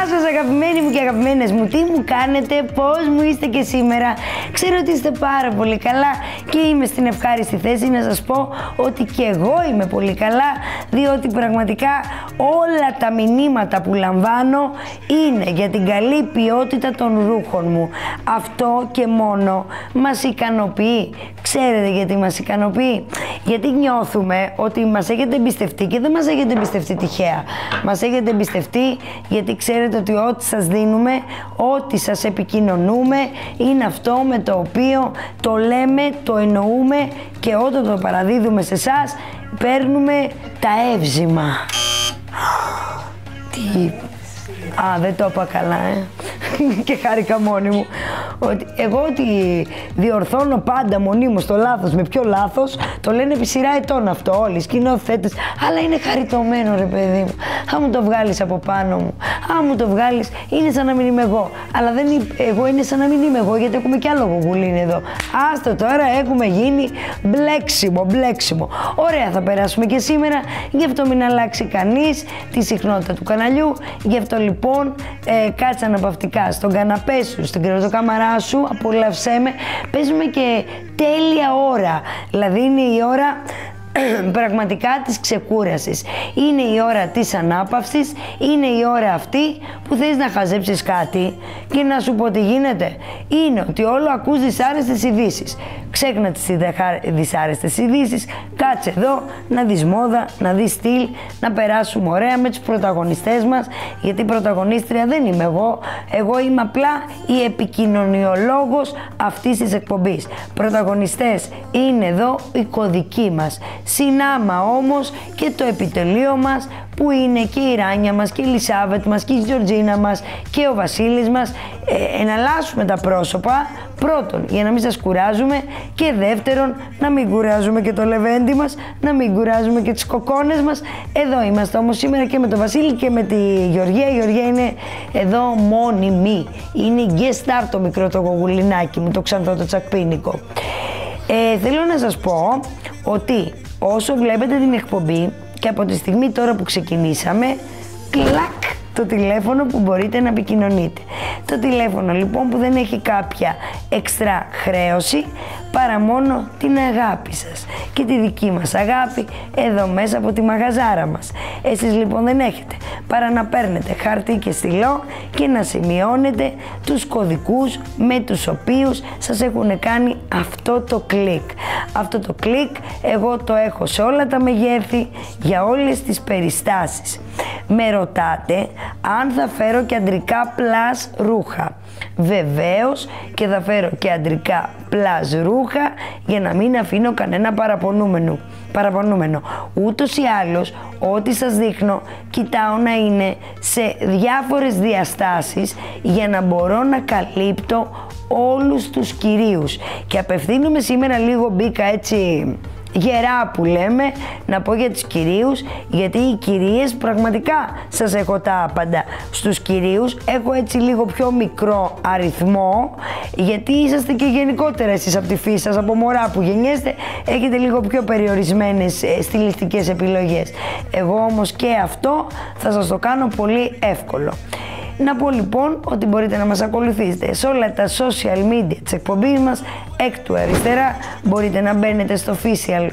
Γεια σας αγαπημένοι μου και αγαπημένες μου, τι μου κάνετε, πώς μου είστε και σήμερα. Ξέρω ότι είστε πάρα πολύ καλά και είμαι στην ευχάριστη θέση να σας πω ότι και εγώ είμαι πολύ καλά, διότι πραγματικά όλα τα μηνύματα που λαμβάνω είναι για την καλή ποιότητα των ρούχων μου. Αυτό και μόνο μας ικανοποιεί. Ξέρετε γιατί μας ικανοποιεί? Γιατί νιώθουμε ότι μας έχετε εμπιστευτεί και δεν μας έχετε εμπιστευτεί τυχαία. Μας έχετε εμπιστευτεί γιατί ξέρετε ότι ό,τι σας δίνουμε, ό,τι σας επικοινωνούμε είναι αυτό με το οποίο το λέμε, το εννοούμε και όταν το παραδίδουμε σε εσάς παίρνουμε τα εύζημα. Τι... δεν το είπα καλά, και χάρηκα μόνη μου. Ότι εγώ ότι διορθώνω πάντα μονίμως το λάθος με πιο λάθος, το λένε επί σειρά ετών αυτό όλοι οι σκηνοθέτες, αλλά είναι χαριτωμένο ρε παιδί μου. Αν μου το βγάλεις από πάνω μου, αν μου το βγάλεις, είναι σαν να μην είμαι εγώ. Αλλά δεν είναι, εγώ είναι σαν να μην είμαι εγώ, γιατί έχουμε κι άλλο γουγουλίνι εδώ. Άστο τώρα, έχουμε γίνει μπλέξιμο. Ωραία, θα περάσουμε και σήμερα, γι' αυτό μην αλλάξει κανείς τη συχνότητα του καναλιού. Γι' αυτό λοιπόν κάτσε αναπαυτικά στον καναπέ σου, στην κρεβατοκάμαρά σου, απολαύσέ με, παίζουμε και τέλεια ώρα, δηλαδή είναι η ώρα πραγματικά της ξεκούρασης, είναι η ώρα της ανάπαυσης, είναι η ώρα αυτή που θες να χαζέψεις κάτι και να σου πω τι γίνεται, είναι ότι όλο ακούς δυσάρεστες ειδήσεις. Ξέχνα τις δυσάρεστες ειδήσεις, κάτσε εδώ να δεις μόδα, να δεις στυλ, να περάσουμε ωραία με τους πρωταγωνιστές μας, γιατί η πρωταγωνίστρια δεν είμαι εγώ είμαι απλά η επικοινωνιολόγος αυτής της εκπομπής. Πρωταγωνιστές είναι εδώ οι κωδικοί μας, συνάμα όμως και το επιτελείο μας που είναι και η Ράνια μας και η Ελισάβετ μας και η Τζορτζίνα μας και ο Βασίλης μας. Εναλλάσσουμε τα πρόσωπα, πρώτον για να μην σας κουράζουμε και δεύτερον να μην κουράζουμε και το λεβέντι μας, να μην κουράζουμε και τις κοκόνες μας. Εδώ είμαστε όμως σήμερα και με τον Βασίλη και με τη Γεωργία. Η Γεωργία είναι εδώ μόνιμη, είναι η guest star το μικρό το γογουλινάκι μου, το ξανθό το τσακπίνικο. Θέλω να σας πω ότι όσο βλέπετε την εκπομπή και από τη στιγμή τώρα που ξεκινήσαμε, κλακ, το τηλέφωνο που μπορείτε να επικοινωνείτε. Το τηλέφωνο λοιπόν που δεν έχει κάποια εξτρά χρέωση παρά μόνο την αγάπη σας και τη δική μας αγάπη εδώ μέσα από τη μαγαζάρα μας. Εσείς λοιπόν δεν έχετε παρά να παίρνετε χαρτί και στυλό και να σημειώνετε τους κωδικούς με τους οποίους σας έχουν κάνει αυτό το κλικ. Αυτό το κλικ εγώ το έχω σε όλα τα μεγέθη για όλες τις περιστάσεις. Με ρωτάτε αν θα φέρω και αντρικά πλας ρούχα. Βεβαίως και θα φέρω και αντρικά πλας ρούχα για να μην αφήνω κανένα παραπονούμενο. Ούτως ή άλλως ό,τι σας δείχνω κοιτάω να είναι σε διάφορες διαστάσεις για να μπορώ να καλύπτω όλους τους κυρίους. Και απευθύνομαι σήμερα λίγο, μπήκα έτσι γερά που λέμε, να πω για τις κυρίους, γιατί οι κυρίες πραγματικά σας έχω τα άπαντα. Στους κυρίους έχω έτσι λίγο πιο μικρό αριθμό, γιατί είσαστε και γενικότερα εσείς από τη φύση σας, από μωρά που γεννιέστε, έχετε λίγο πιο περιορισμένες στιλιστικές επιλογές. Εγώ όμως και αυτό θα σας το κάνω πολύ εύκολο. Να πω λοιπόν ότι μπορείτε να μας ακολουθήσετε σε όλα τα social media της εκπομπής μας, εκ του αριστερά μπορείτε να μπαίνετε στο official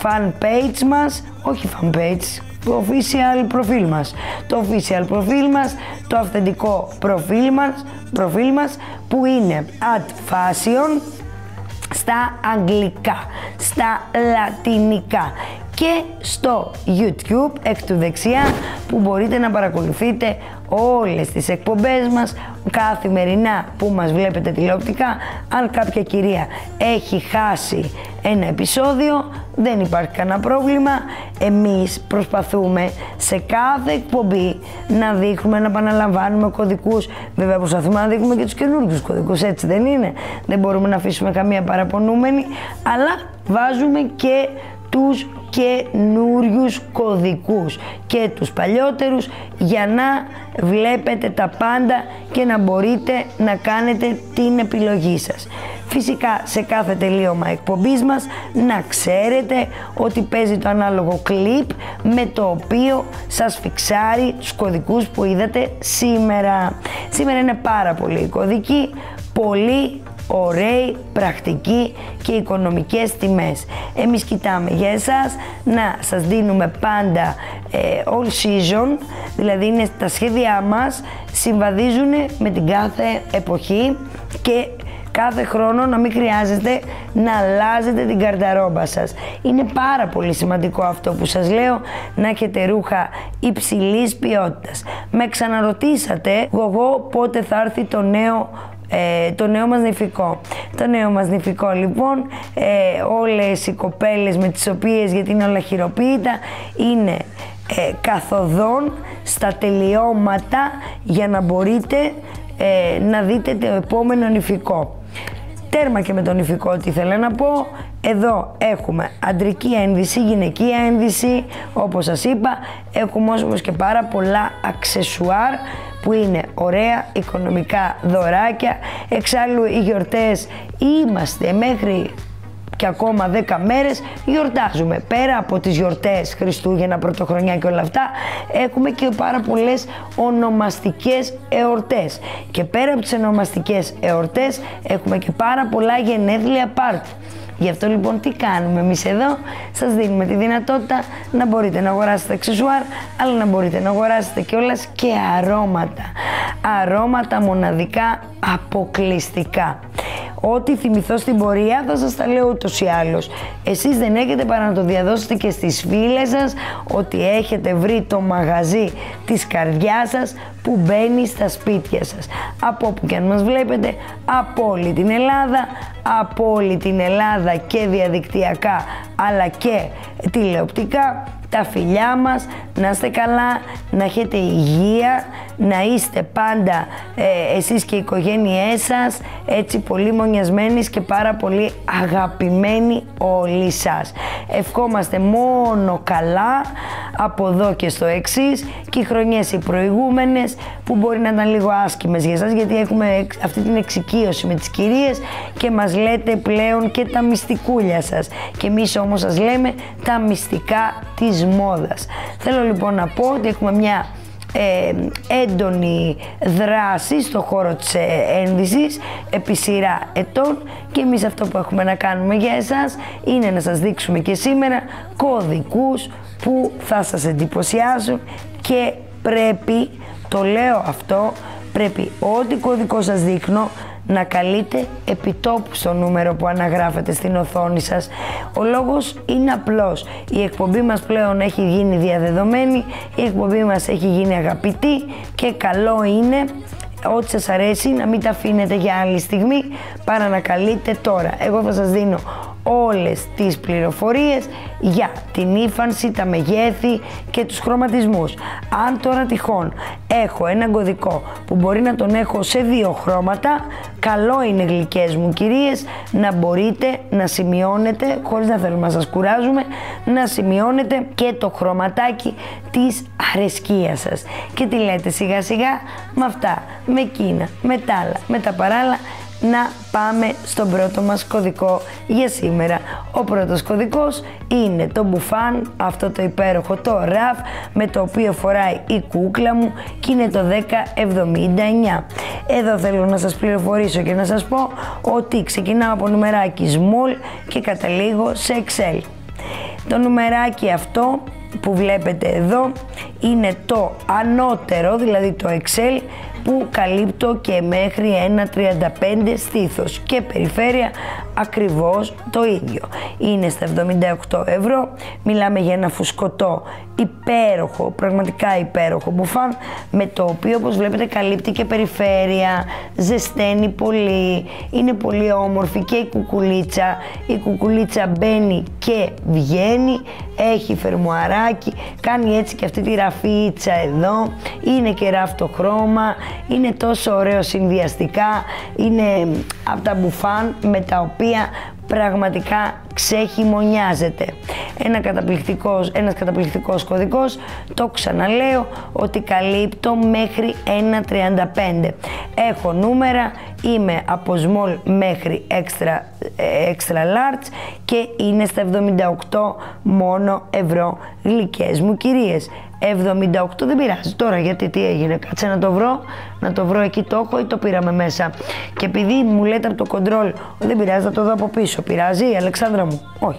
fan page μας, όχι fan page, το official προφίλ μας. Το official προφίλ μας, το αυθεντικό προφίλ μας που είναι @fashion στα αγγλικά, στα λατινικά και στο YouTube εκ του δεξιά που μπορείτε να παρακολουθείτε όλες τις εκπομπές μας καθημερινά που μας βλέπετε τηλεοπτικά. Αν κάποια κυρία έχει χάσει ένα επεισόδιο δεν υπάρχει κανένα πρόβλημα, εμείς προσπαθούμε σε κάθε εκπομπή να δείχνουμε, να επαναλαμβάνουμε κωδικούς. Βέβαια προσπαθούμε να δείχνουμε και τους καινούργιους κωδικούς, έτσι δεν είναι? Δεν μπορούμε να αφήσουμε καμία παραπονούμενη, αλλά βάζουμε και τους καινούριους κωδικούς και τους παλιότερους για να βλέπετε τα πάντα και να μπορείτε να κάνετε την επιλογή σας. Φυσικά σε κάθε τελείωμα εκπομπής μας να ξέρετε ότι παίζει το ανάλογο κλιπ με το οποίο σας φιξάρει τους κωδικούς που είδατε σήμερα. Σήμερα είναι πάρα πολύ κωδικοί, πολύ ωραίοι, πρακτικοί και οικονομικές τιμές. Εμείς κοιτάμε για εσάς να σας δίνουμε πάντα all season, δηλαδή είναι τα σχέδιά μας συμβαδίζουν με την κάθε εποχή και κάθε χρόνο να μην χρειάζεστε να αλλάζετε την γκαρνταρόμπα σας. Είναι πάρα πολύ σημαντικό αυτό που σας λέω, να έχετε ρούχα υψηλής ποιότητας. Με ξαναρωτήσατε εγώ πότε θα έρθει το νέο μας νηφικό. Το νέο μας νηφικό λοιπόν, όλες οι κοπέλες με τις οποίες, γιατί είναι όλα χειροποίητα, είναι καθοδόν στα τελειώματα για να μπορείτε να δείτε το επόμενο νηφικό. Τέρμα και με τον νηφικό, τι θέλω να πω. Εδώ έχουμε αντρική ένδυση, γυναικεία ένδυση, όπως σας είπα. Έχουμε όμως και πάρα πολλά αξεσουάρ που είναι ωραία οικονομικά δωράκια. Εξάλλου οι γιορτές είμαστε μέχρι και ακόμα 10 μέρες γιορτάζουμε. Πέρα από τις γιορτές Χριστούγεννα, Πρωτοχρονιά και όλα αυτά, έχουμε και πάρα πολλές ονομαστικές εορτές. Και πέρα από τις ονομαστικές εορτές έχουμε και πάρα πολλά γενέθλια πάρτι. Γι' αυτό λοιπόν τι κάνουμε εμείς εδώ, σας δίνουμε τη δυνατότητα να μπορείτε να αγοράσετε αξεσουάρ, αλλά να μπορείτε να αγοράσετε κιόλας και αρώματα. Αρώματα μοναδικά, αποκλειστικά. Ό,τι θυμηθώ στην πορεία θα σας τα λέω ούτως ή άλλως. Εσείς δεν έχετε παρά να το διαδώσετε και στις φίλες σας ότι έχετε βρει το μαγαζί της καρδιάς σας που μπαίνει στα σπίτια σας. Από όπου και αν μας βλέπετε, από όλη την Ελλάδα, από όλη την Ελλάδα και διαδικτυακά αλλά και τηλεοπτικά, τα φιλιά μας, να είστε καλά, να έχετε υγεία, να είστε πάντα εσείς και οι οικογένειές σας έτσι πολύ μονιασμένοι και πάρα πολύ αγαπημένοι όλοι σας. Ευχόμαστε μόνο καλά από εδώ και στο εξής, και οι χρονιές οι προηγούμενες που μπορεί να ήταν λίγο άσχημες για εσάς, γιατί έχουμε αυτή την εξοικείωση με τις κυρίες και μας λέτε πλέον και τα μυστικούλια σας, και εμείς όμως σας λέμε τα μυστικά της μόδας. Θέλω λοιπόν να πω ότι έχουμε μια έντονη δράση στο χώρο της ένδυσης επί σειρά ετών, και εμείς αυτό που έχουμε να κάνουμε για εσάς είναι να σας δείξουμε και σήμερα κωδικούς που θα σας εντυπωσιάσουν, και πρέπει, το λέω αυτό, πρέπει ό,τι κωδικό σας δείχνω να καλείτε επιτόπου στο νούμερο που αναγράφετε στην οθόνη σας. Ο λόγος είναι απλός. Η εκπομπή μας πλέον έχει γίνει διαδεδομένη, η εκπομπή μας έχει γίνει αγαπητή, και καλό είναι ό,τι σας αρέσει να μην τα αφήνετε για άλλη στιγμή, παρά να καλείτε τώρα. Εγώ θα σας δίνω όλες τις πληροφορίες για την ύφανση, τα μεγέθη και τους χρωματισμούς. Αν τώρα τυχόν έχω έναν κωδικό που μπορεί να τον έχω σε 2 χρώματα, καλό είναι, γλυκές μου κυρίες, να μπορείτε να σημειώνετε, χωρίς να θέλουμε να σας κουράζουμε, να σημειώνετε και το χρωματάκι της αρεσκίας σας. Και τι λέτε, σιγά σιγά με αυτά, με εκείνα, με τα άλλα, με τα παράλλα, να πάμε στον πρώτο μας κωδικό για σήμερα. Ο πρώτος κωδικός είναι το μπουφάν, αυτό το υπέροχο το ραφ με το οποίο φοράει η κούκλα μου, και είναι το 1079. Εδώ θέλω να σας πληροφορήσω και να σας πω ότι ξεκινάω από νουμεράκι small και καταλήγω σε XL. Το νουμεράκι αυτό που βλέπετε εδώ είναι το ανώτερο, δηλαδή το XL, που καλύπτω και μέχρι ένα 35 στήθος, και περιφέρεια ακριβώς το ίδιο. Είναι στα 78 ευρώ, μιλάμε για ένα φουσκωτό υπέροχο, πραγματικά υπέροχο μπουφάν, με το οποίο όπως βλέπετε καλύπτει και περιφέρεια, ζεσταίνει πολύ, είναι πολύ όμορφη και η κουκουλίτσα μπαίνει και βγαίνει, έχει φερμουαράκι, κάνει έτσι και αυτή τη ραφίτσα εδώ, είναι και ράφτο χρώμα, είναι τόσο ωραίο συνδυαστικά, είναι από τα μπουφάν με τα οποία πραγματικά ξεχειμονιάζεται. Ένας καταπληκτικός κωδικός, το ξαναλέω, ότι καλύπτω μέχρι 1,35. Έχω νούμερα, είμαι από small μέχρι extra large και είναι στα 78 μόνο ευρώ, γλυκές μου κυρίες. 78 δεν πειράζει τώρα, γιατί τι έγινε, κάτσε να το βρω, εκεί το έχω ή το πήραμε μέσα. Και επειδή μου λέτε από το control, δεν πειράζει, θα το δω από πίσω, πειράζει Αλεξάνδρα μου, όχι.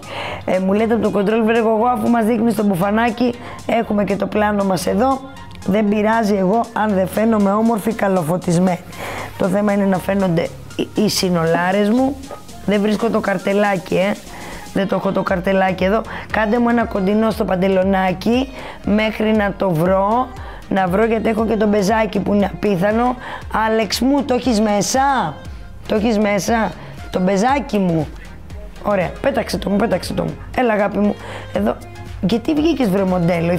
Μου λέτε από το control, βρέγω εγώ, αφού μας δείχνει στο μπουφανάκι, έχουμε και το πλάνο μας εδώ, δεν πειράζει εγώ αν δεν φαίνομαι όμορφη καλοφωτισμένη. Το θέμα είναι να φαίνονται οι συνολάρες μου, δεν βρίσκω το καρτελάκι, δεν το έχω το καρτελάκι εδώ. Κάντε μου ένα κοντινό στο παντελονάκι μέχρι να το βρω. Να βρω, γιατί έχω και το μπεζάκι που είναι απίθανο. Άλεξ μου, το έχεις μέσα? Το έχεις μέσα? Το μπεζάκι μου. Ωραία, πέταξε το μου. Έλα αγάπη μου, εδώ. Γιατί βγήκες βρε μοντέλο,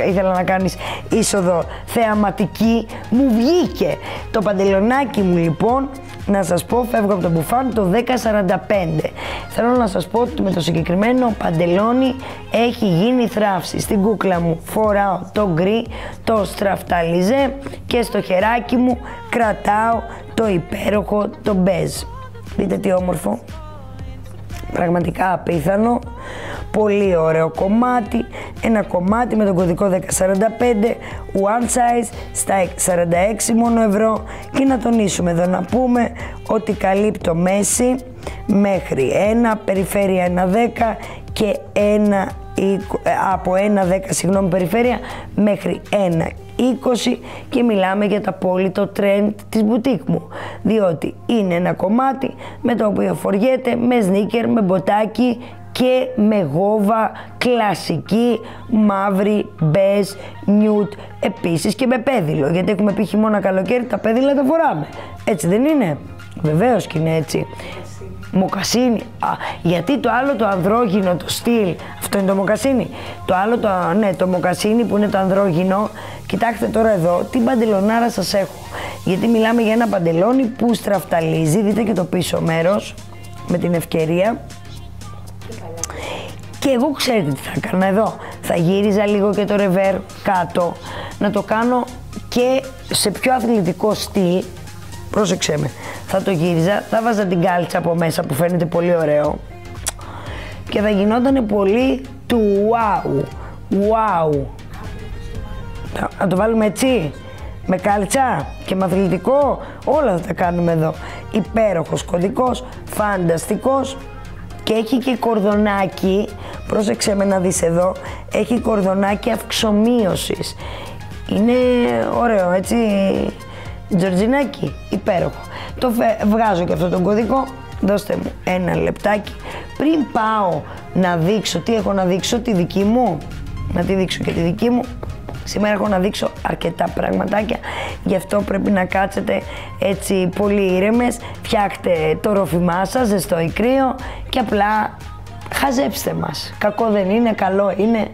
ήθελα να κάνεις είσοδο θεαματική, μου βγήκε. Το παντελονάκι μου λοιπόν, να σας πω, φεύγω από το μπουφάν το 10,45. Θέλω να σας πω ότι με το συγκεκριμένο παντελόνι έχει γίνει θράψη. Στην κούκλα μου φοράω το γκρι, το στραφταλιζέ και στο χεράκι μου κρατάω το υπέροχο το μπέζ. Δείτε τι όμορφο. Πραγματικά απίθανο, πολύ ωραίο κομμάτι, ένα κομμάτι με τον κωδικό 1045, one size στα 46 μόνο ευρώ. Και να τονίσουμε εδώ να πούμε ότι καλύπτω μέση μέχρι 1, περιφέρεια 1,10 και από 1,10 συγγνώμη περιφέρεια μέχρι 1,20 και μιλάμε για το απόλυτο trend της μπουτίκ μου, διότι είναι ένα κομμάτι με το οποίο φοριέται με σνίκερ, με μποτάκι και με γόβα κλασική, μαύρη, μπέζ, νιούτ, επίσης και με πέδιλο, γιατί έχουμε πει χειμώνα καλοκαίρι τα πέδιλα τα φοράμε, έτσι δεν είναι? Βεβαίως και είναι έτσι. Μοκασίνι, γιατί το άλλο το ανδρόγυνο, το στυλ, αυτό είναι το μοκασίνι. Το άλλο, το μοκασίνι που είναι το ανδρόγυνο, κοιτάξτε τώρα εδώ, τι παντελονάρα σας έχω. Γιατί μιλάμε για ένα παντελόνι που στραφταλίζει, δείτε και το πίσω μέρος, με την ευκαιρία. Και εγώ ξέρετε τι θα έκανα εδώ, θα γύριζα λίγο και το ρεβέρ κάτω, να το κάνω και σε πιο αθλητικό στυλ. Πρόσεξέ με, θα το γύριζα, θα βάζα την κάλτσα από μέσα που φαίνεται πολύ ωραίο και θα γινόταν πολύ του wow. Να το βάλουμε έτσι, με κάλτσα και με αθλητικό, όλα θα τα κάνουμε εδώ. Υπέροχος κωδικός, φανταστικός και έχει και κορδονάκι, πρόσεξε με να δεις εδώ, έχει κορδονάκι αυξομοίωσης. Είναι ωραίο έτσι. Τζορτζινάκι, υπέροχο. Το βγάζω και αυτό τον κωδικό, δώστε μου ένα λεπτάκι. Πριν πάω να δείξω, τι έχω να δείξω, τη δική μου, να τη δείξω και τη δική μου. Σήμερα έχω να δείξω αρκετά πραγματάκια, γι' αυτό πρέπει να κάτσετε έτσι πολύ ήρεμες, φτιάχτε το ροφημά σας, ζεστό ή κρύο και απλά χαζέψτε μας. Κακό δεν είναι, καλό είναι.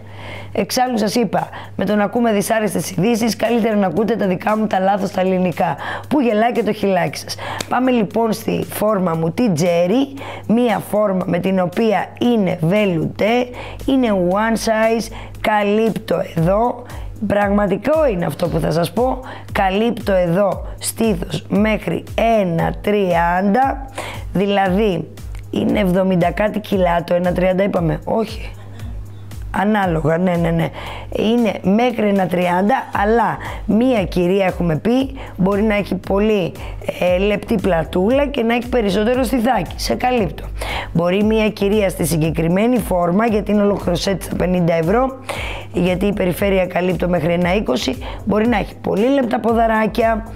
Εξάλλου σας είπα, με το να ακούμε δυσάρεστες ειδήσεις, καλύτερα να ακούτε τα δικά μου τα λάθος τα ελληνικά, που γελάει και το χιλάκι σας. Πάμε λοιπόν στη φόρμα μου, τη Jerry, μία φόρμα με την οποία είναι βελουτέ, είναι one size, καλύπτω εδώ, πραγματικό είναι αυτό που θα σας πω, καλύπτω εδώ στήθος μέχρι 1,30, δηλαδή είναι 70 κάτι κιλά, το 1,30 είπαμε, όχι. Ανάλογα, ναι. Είναι μέχρι 1,30, αλλά μία κυρία έχουμε πει μπορεί να έχει πολύ λεπτή πλατούλα και να έχει περισσότερο στιθάκι. Σε καλύπτω. Μπορεί μία κυρία στη συγκεκριμένη φόρμα, γιατί είναι ολοκληρωσέτη στα 50 ευρώ, γιατί η περιφέρεια καλύπτω μέχρι 1,20, μπορεί να έχει πολύ λεπτά ποδαράκια,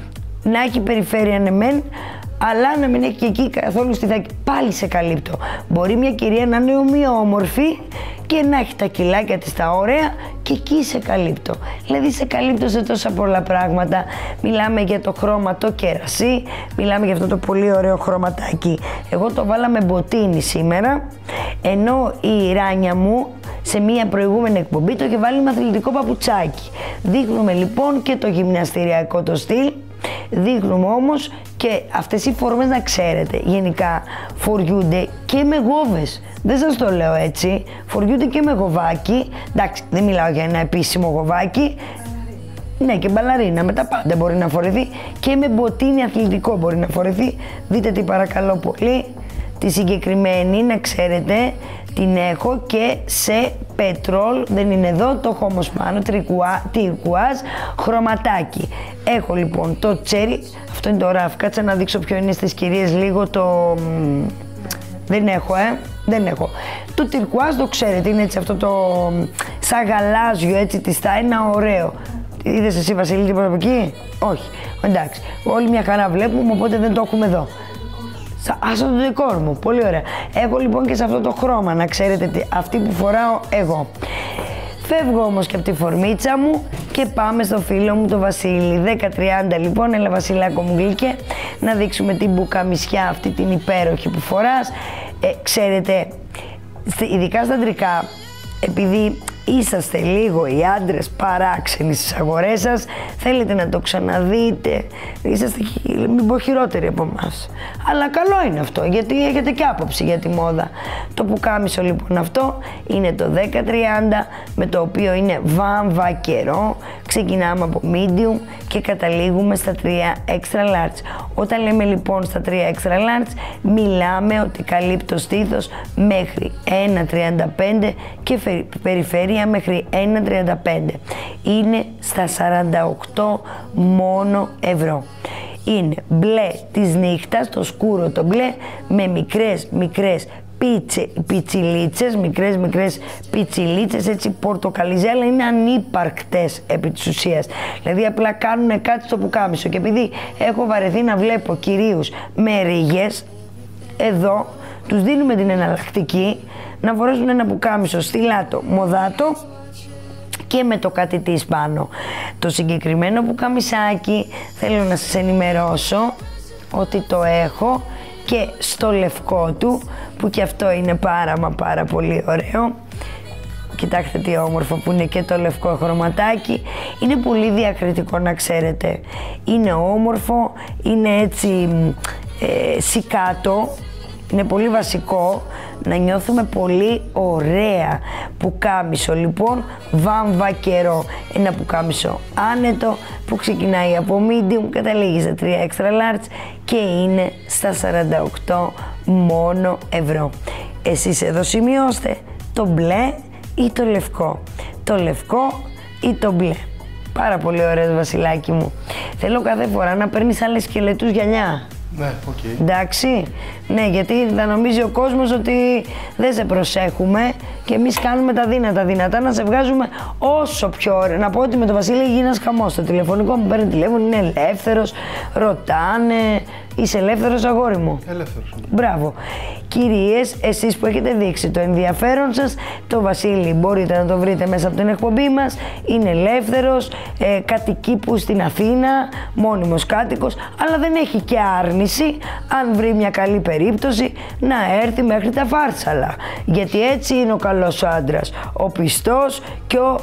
να έχει περιφέρεια ναι μεν, αλλά να μην έχει και εκεί καθόλου στιθάκι. Πάλι σε καλύπτω. Μπορεί μια κυρία να είναι ομοιόμορφη και να έχει τα κιλάκια της τα ωραία και εκεί σε καλύπτω. Δηλαδή σε καλύπτω σε τόσα πολλά πράγματα. Μιλάμε για το χρώμα το κερασί, μιλάμε για αυτό το πολύ ωραίο χρωματάκι. Εγώ το βάλα με μποτίνι σήμερα, ενώ η Ράνια μου σε μία προηγούμενη εκπομπή το είχε βάλει με αθλητικό παπουτσάκι. Δείχνουμε λοιπόν και το γυμναστηριακό το στυλ. Δείχνουμε όμως και αυτές οι φόρμες, να ξέρετε, γενικά φοριούνται και με γόβες. Δεν σας το λέω έτσι, φοριούνται και με γοβάκι. Εντάξει, δεν μιλάω για ένα επίσημο γοβάκι. Ναι, και μπαλαρίνα, με τα πάντα μπορεί να φορεθεί και με μποτίνι αθλητικό μπορεί να φορεθεί. Δείτε τι παρακαλώ πολύ, τη συγκεκριμένη, να ξέρετε, την έχω και σε πετρόλ, δεν είναι εδώ, το έχω όμως πάνω, τυρκουάζ, χρωματάκι. Έχω λοιπόν το τσέρι, αυτό είναι το ραφ, κάτσε να δείξω ποιο είναι στις κυρίες λίγο το... Δεν έχω, δεν έχω. Το τυρκουάζ το ξέρετε, είναι έτσι αυτό το σαν γαλάζιο, έτσι τιστά, ένα ωραίο. Είδες εσύ Βασίλη τίποτα από εκεί? Όχι, εντάξει, όλη μια χαρά βλέπουμε, οπότε δεν το έχουμε εδώ. Άσο το δεκόρ μου, πολύ ωραία. Έχω λοιπόν και σε αυτό το χρώμα, να ξέρετε, αυτή που φοράω εγώ. Φεύγω όμως και από τη φορμίτσα μου και πάμε στο φίλο μου το Βασίλη. 10:30 λοιπόν, έλα Βασιλάκο μου γλυκέ, να δείξουμε την μπουκαμισιά αυτή την υπέροχη που φοράς. Ξέρετε, ειδικά στα αντρικά, επειδή είσαστε λίγο οι άντρες παράξενοι στις αγορές σας, θέλετε να το ξαναδείτε, είσαστε, μην πω, χειρότεροι από εμάς. Αλλά καλό είναι αυτό, γιατί έχετε και άποψη για τη μόδα. Το πουκάμισο λοιπόν αυτό είναι το 10:30, με το οποίο είναι βάμβα καιρό, ξεκινάμε από medium και καταλήγουμε στα 3 extra large. Όταν λέμε λοιπόν στα 3 extra large, μιλάμε ότι καλύπτει το στήθος μέχρι 1,35 και περιφέρεια μέχρι 1,35. Είναι στα 48 μόνο ευρώ. Είναι μπλε της νύχτας, το σκούρο το μπλε, με μικρές πιτσιλίτσες, μικρές πιτσιλίτσες, έτσι πορτοκαλιζέ, αλλά είναι ανύπαρκτες επί της ουσίας. Δηλαδή απλά κάνουν κάτι στο πουκάμισο, και επειδή έχω βαρεθεί να βλέπω κυρίους με ρίγες, εδώ τους δίνουμε την εναλλακτική να φορέσουν ένα πουκάμισο στυλάτο, μοδάτο και με το κάτι της πάνω. Το συγκεκριμένο πουκαμισάκι θέλω να σας ενημερώσω ότι το έχω και στο λευκό του, που και αυτό είναι πάρα πολύ ωραίο. Κοιτάξτε τι όμορφο που είναι και το λευκό χρωματάκι. Είναι πολύ διακριτικό, να ξέρετε. Είναι όμορφο, είναι έτσι σικάτο, είναι πολύ βασικό, να νιώθουμε πολύ ωραία. Πουκάμισο λοιπόν, βάμβα καιρό. Ένα πουκάμισο άνετο που ξεκινάει από medium, καταλήγει στα 3 extra large και είναι στα 48 μόνο ευρώ. Εσείς εδώ σημειώστε το μπλε ή το λευκό, το λευκό ή το μπλε. Πάρα πολύ ωραίες Βασιλάκι μου. Θέλω κάθε φορά να παίρνεις άλλες σκελετούς γυαλιά. Ναι, okay. Εντάξει, ναι, γιατί θα νομίζει ο κόσμος ότι δεν σε προσέχουμε και εμείς κάνουμε τα δυνατά να σε βγάζουμε όσο πιο ωραία. Να πω ότι με τον Βασίλη έγινε ένας χαμός. Το τηλεφωνικό μου παίρνει τηλέφωνο, είναι ελεύθερος, ρωτάνε, είσαι ελεύθερος αγόρι μου? Ελεύθερος. Μπράβο. Κυρίες, εσείς που έχετε δείξει το ενδιαφέρον σας, το Βασίλη μπορείτε να το βρείτε μέσα από την εκπομπή μας. Είναι ελεύθερος, κατοικεί που στην Αθήνα, μόνιμος κάτοικος, αλλά δεν έχει και άρνηση, αν βρει μια καλή περίπτωση, να έρθει μέχρι τα Φάρσαλα. Γιατί έτσι είναι ο καλός άντρας, ο πιστός και ο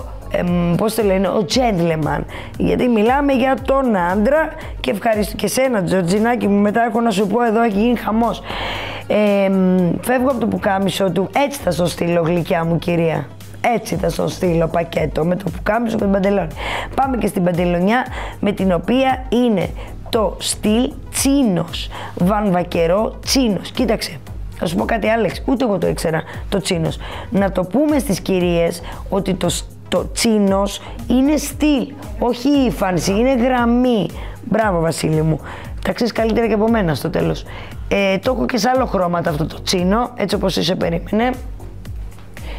πώς το λένε, ο gentleman. Γιατί μιλάμε για τον άντρα. Και ευχαριστώ και σένα Τζορτζινάκη μου, μετά έχω να σου πω, εδώ έχει γίνει χαμός. Φεύγω από το πουκάμισο του, έτσι θα στο στείλω γλυκιά μου κυρία. Έτσι θα στο στείλω πακέτο, με το πουκάμισο και την παντελόνι. Πάμε και στην παντελονιά, με την οποία είναι το στυλ τσίνος, βαμβακερό τσίνος. Κοίταξε, θα σου πω κάτι Άλεξ, ούτε εγώ το ήξερα το τσίνος. Να το πούμε στις κυρίες ότι το τσίνος είναι στυλ, όχι ύφανση, είναι γραμμή. Μπράβο Βασίλη μου, τα ξέρεις καλύτερα και από μένα στο τέλος. Το έχω και σε άλλο χρώματα αυτό το τσίνο, έτσι όπως είσαι περίμενε.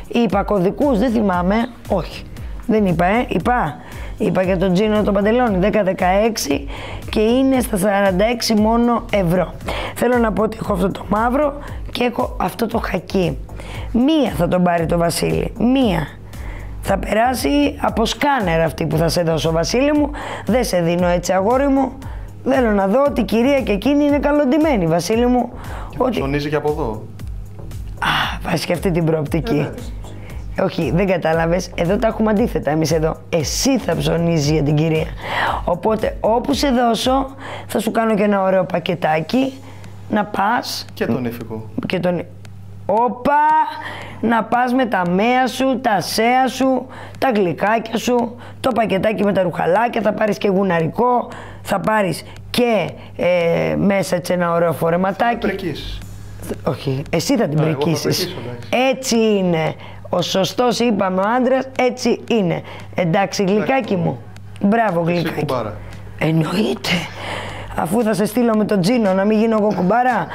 Είπα κωδικούς, δεν θυμάμαι, όχι, δεν είπα, είπα για το τζίνο το παντελόνι, 10-16 και είναι στα 46 μόνο ευρώ. Θέλω να πω ότι έχω αυτό το μαύρο και έχω αυτό το χακί. Μία θα τον πάρει το Βασίλη, μία. Θα περάσει από σκάνερ αυτή που θα σε δώσω Βασίλη μου, δεν σε δίνω έτσι αγόρι μου. Θέλω να δω ότι η κυρία και εκείνη είναι καλοντημένη Βασίλη μου. Και ότι... ψωνίζει και από εδώ. Βάζει και αυτή την προοπτική. Όχι, δεν κατάλαβες. Εδώ τα έχουμε αντίθετα εμείς εδώ. Εσύ θα ψωνίζεις για την κυρία. Οπότε όπου σε δώσω θα σου κάνω και ένα ωραίο πακετάκι να πας. Και τον ύφικο. Και τον... Όπα! Να πας με τα μέα σου, τα σέα σου, τα γλυκάκια σου, το πακετάκι με τα ρουχαλάκια, θα πάρεις και γουναρικό, θα πάρεις και μέσα έτσι ένα ωραίο φορεματάκι. Θα την πρικίσεις. Όχι, εσύ θα την πρικίσεις. Έτσι είναι. Ο σωστός, είπαμε, ο άντρας, έτσι είναι. Εντάξει, γλυκάκι μου. Μπράβο, γλυκάκι. Εννοείται. Αφού θα σε στείλω με τον Τζίνο να μην γίνω εγώ κουμπάρα.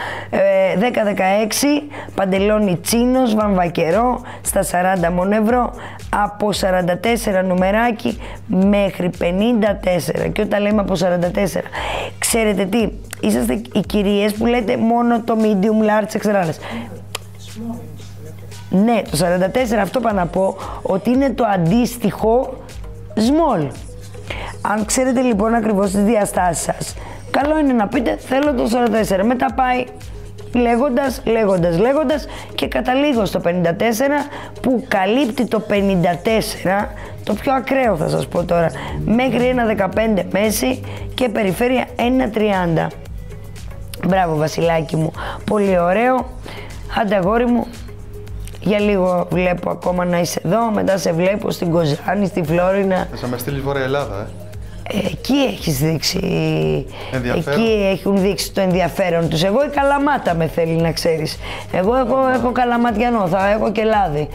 10-16, παντελόνι τσίνος, βαμβακερό, στα 40 μόνο ευρώ, από 44 νομεράκι μέχρι 54. Και όταν λέμε από 44, ξέρετε τι, είσαστε οι κυρίες που λέτε μόνο το medium, large, extra large. Ναι, το 44, αυτό πάω να πω, ότι είναι το αντίστοιχο small. Αν ξέρετε λοιπόν ακριβώς τις διαστάσεις σας, καλό είναι να πείτε θέλω το 44, μετά πάει λέγοντας και καταλήγω στο 54 που καλύπτει το 54, το πιο ακραίο θα σας πω τώρα, μέχρι ένα 15 μέση και περιφέρεια ένα 30. Μπράβο Βασιλάκι μου, πολύ ωραίο. Άντε αγόρι μου, για λίγο βλέπω ακόμα να είσαι εδώ, μετά σε βλέπω στην Κοζάνη, στη Φλόρινα. Θα με στείλεις Βόρεια Ελλάδα, Εκεί έχεις δείξει, εκεί έχουν δείξει το ενδιαφέρον τους. Εγώ η Καλαμάτα με θέλει να ξέρεις. Εγώ έχω καλαματιανό, θα έχω και λάδι.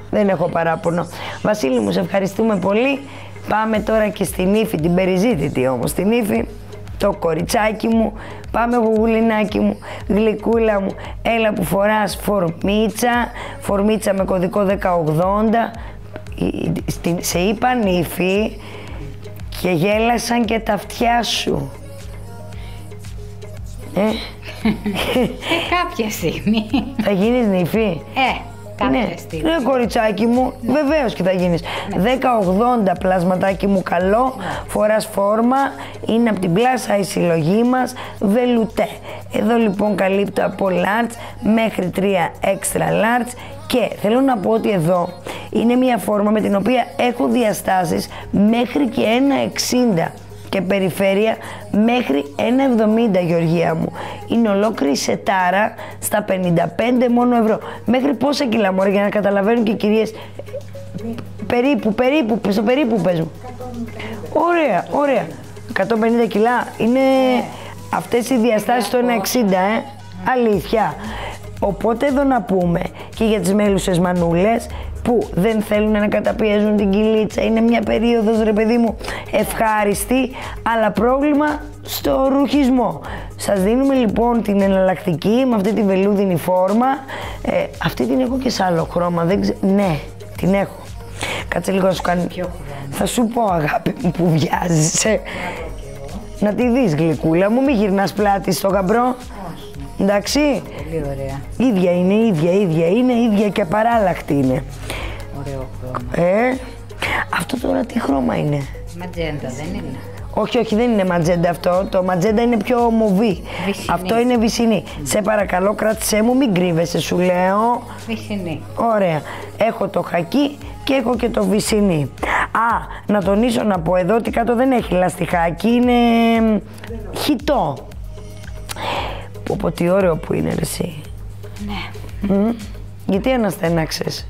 Δεν έχω παράπονο. Βασίλη μου, σε ευχαριστούμε πολύ. Πάμε τώρα και στην Ήφη, την περιζήτητη όμως, την Ήφη. Το κοριτσάκι μου, πάμε γουγουλινάκι μου, γλυκούλα μου, έλα που φοράς φορμίτσα με κωδικό 1080. Σε είπα Ήφη και γέλασαν και τα αυτιά σου. Κάποια στιγμή. Θα γίνεις νύφη. Κάποια στιγμή. Ναι, κοριτσάκι μου, βεβαίως και θα γίνεις. 1080 πλασματάκι μου καλό, φοράς φόρμα, είναι από την πλάσα η συλλογή μας, βελουτέ. Εδώ λοιπόν καλύπτω από large μέχρι 3 extra large και θέλω να πω ότι εδώ είναι μια φόρμα με την οποία έχω διαστάσεις μέχρι και 1,60 και περιφέρεια μέχρι 1,70, Γεωργία μου. Είναι ολόκληρη σετάρα στα 55 μόνο ευρώ. Μέχρι πόσα κιλά μωρέ, για να καταλαβαίνουν και οι κυρίες. Στο περίπου πες μου. Ωραία. 150 κιλά είναι αυτές οι διαστάσεις στο 1,60, αλήθεια. Οπότε εδώ να πούμε και για τις μέλουσες μανούλες που δεν θέλουν να καταπιέζουν την κοιλίτσα, είναι μια περίοδος ρε παιδί μου ευχάριστη, αλλά πρόβλημα στο ρουχισμό. Σας δίνουμε λοιπόν την εναλλακτική με αυτή τη βελούδινη φόρμα. Αυτή την έχω και σε άλλο χρώμα, ναι, την έχω. Κάτσε λίγο να σου κάνει. Θα σου πω αγάπη μου που βιάζεσαι. Να τη δεις γλυκούλα μου, μην γυρνάς πλάτη στο γαμπρό. Εντάξει. Πολύ ωραία. Ίδια είναι, ίδια και απαράλλαχτη είναι. Ωραίο χρώμα. Αυτό τώρα τι χρώμα είναι? Ματζέντα δεν είναι? Όχι, δεν είναι ματζέντα αυτό. Το ματζέντα είναι πιο μοβί. Αυτό είναι βυσσινή. Σε παρακαλώ, κράτησέ μου, μην κρύβεσαι, σου λέω. Βυσσινή. Ωραία. Έχω το χακί και έχω και το βυσσινή. Να τονίσω να πω εδώ ότι κάτω δεν έχει λαστιχάκι, είναι χιτό. Πω τι ωραίο που είναι ρε εσύ. Ναι. Γιατί αναστέναξες?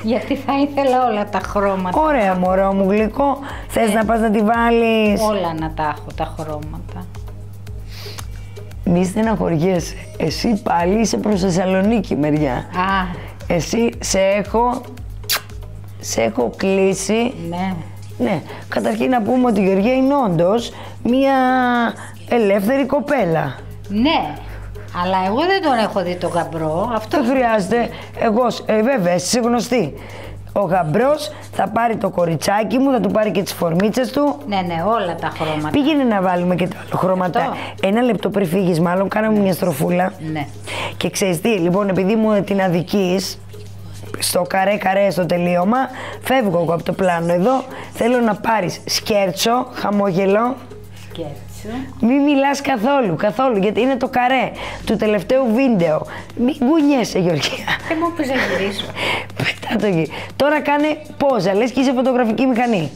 Γιατί θα ήθελα όλα τα χρώματα. Ωραία μωρό μου γλυκό. Θες να πας να τη βάλεις? Όλα να τα έχω τα χρώματα. Μη στεναχωριέσαι. Εσύ πάλι είσαι προς Θεσσαλονίκη μεριά. Εσύ σε έχω κλείσει. Ναι. Καταρχήν να πούμε ότι η Γεωργία είναι όντως μια ελεύθερη κοπέλα. Ναι. Αλλά εγώ δεν τον έχω δει τον γαμπρό. Αυτό δεν χρειάζεται. Βέβαια, εσύ είσαι γνωστή. Ο γαμπρός θα πάρει το κοριτσάκι μου, θα του πάρει και τις φορμίτσες του. Ναι, όλα τα χρώματα. Πήγαινε να βάλουμε και τα χρώματα. Ένα λεπτό πριν φύγεις, μάλλον κάναμε μια στροφούλα. Ναι. Και ξέρεις τι, λοιπόν, επειδή μου την αδικείς, στο καρέ στο τελείωμα, φεύγω εγώ από το πλάνο εδώ. Θέλω να πάρεις σκέρτσο, χαμόγελο. Σκέρτσο. σου. Μη μιλάς καθόλου, γιατί είναι το καρέ του τελευταίου βίντεο. Μην κουνιέσαι, Γεωργία. Δεν μου πεις να γυρίσω. Πετά το εκεί. Τώρα κάνε πόζα, λες και είσαι φωτογραφική μηχανή.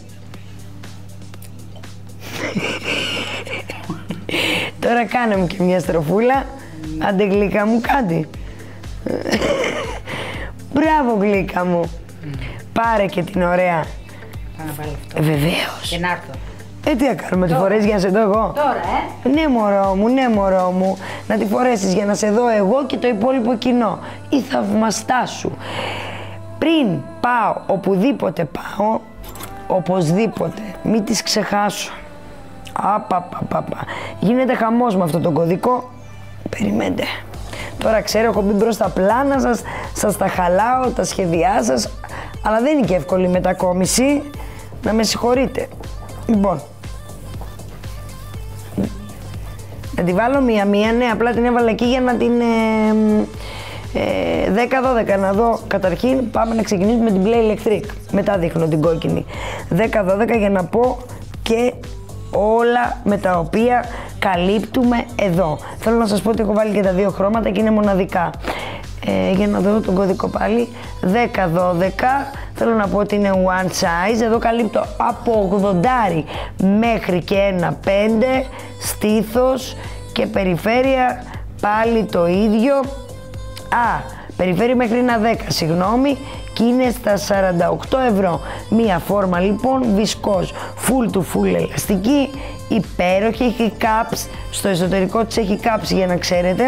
Τώρα κάνε μου και μια στροφούλα. Άντε γλύκα μου, κάτι. Μπράβο γλύκα μου. Πάρε και την ωραία. Θα να βάλω αυτό. Βεβαίως. Και να έρθω. Τι να κάνουμε, τη φορές για να σε δω εγώ. Τώρα, Ναι μωρό μου, να τη φορέσεις για να σε δω εγώ και το υπόλοιπο κοινό. Η θαυμαστά σου. Πριν πάω, οπουδήποτε πάω, οπωσδήποτε, μην τις ξεχάσω. Απαπαπαπα. Γίνεται χαμός με αυτό το κωδικό. Περιμένετε. Τώρα ξέρω, έχω μπει μπρος στα πλάνα σας, σας τα χαλάω, τα σχεδιά σας, αλλά δεν είναι και εύκολη η μετακόμιση, να με συγχωρείτε. Λοιπόν, να τη βάλω μία-μία, ναι, απλά την έβαλα εκεί για να την 10-12, να δω καταρχήν, πάμε να ξεκινήσουμε την Play Electric, μετά δείχνω την κόκκινη. 10-12 για να πω και όλα με τα οποία καλύπτουμε εδώ. Θέλω να σας πω ότι έχω βάλει και τα δύο χρώματα και είναι μοναδικά. Για να δω τον κωδικό πάλι. 10-12. Θέλω να πω ότι είναι one size. Εδώ καλύπτω από 80 μέχρι και 1,5. Στήθος και περιφέρεια πάλι το ίδιο. Περιφέρεια μέχρι 1,10, συγγνώμη. Και είναι στα 48 ευρώ. Μία φόρμα λοιπόν βισκός, full to full ελαστική, υπέροχη, έχει caps, στο εσωτερικό της έχει caps για να ξέρετε.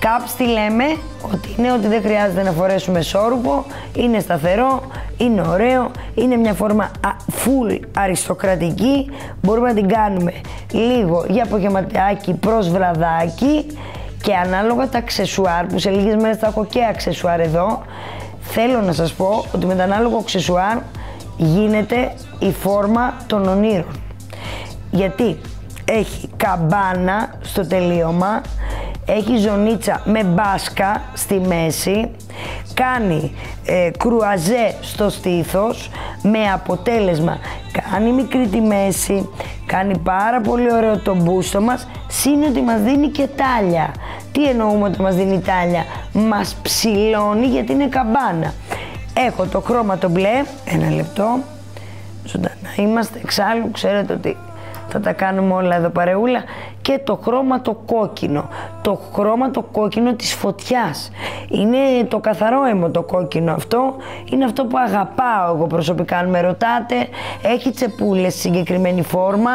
Caps τι λέμε, ότι είναι ότι δεν χρειάζεται να φορέσουμε σώρουπο, είναι σταθερό, είναι ωραίο, είναι μια φόρμα full αριστοκρατική, μπορούμε να την κάνουμε λίγο για απογευματάκι προς βραδάκι. Και ανάλογα τα αξεσουάρ, που σε λίγες μέρες θα έχω και αξεσουάρ εδώ, θέλω να σας πω ότι με το ανάλογο αξεσουάρ γίνεται η φόρμα των ονείρων. Γιατί έχει καμπάνα στο τελείωμα, έχει ζωνίτσα με μπάσκα στη μέση, κάνει κρουαζέ στο στήθος με αποτέλεσμα κάνει μικρή τη μέση, κάνει πάρα πολύ ωραίο το μπούστο μας, συν ότι μας δίνει και τάλια. Τι εννοούμε ότι μας δίνει τάλια? Μας ψηλώνει γιατί είναι καμπάνα. Έχω το χρώμα το μπλε, ένα λεπτό, ζωντανά είμαστε, εξάλλου ξέρετε ότι θα τα κάνουμε όλα εδώ παρεούλα, και το χρώμα το κόκκινο. Το χρώμα το κόκκινο της φωτιάς. Είναι το καθαρό έμμο το κόκκινο αυτό. Είναι αυτό που αγαπάω εγώ προσωπικά, αν με ρωτάτε. Έχει τσεπούλες στη συγκεκριμένη φόρμα.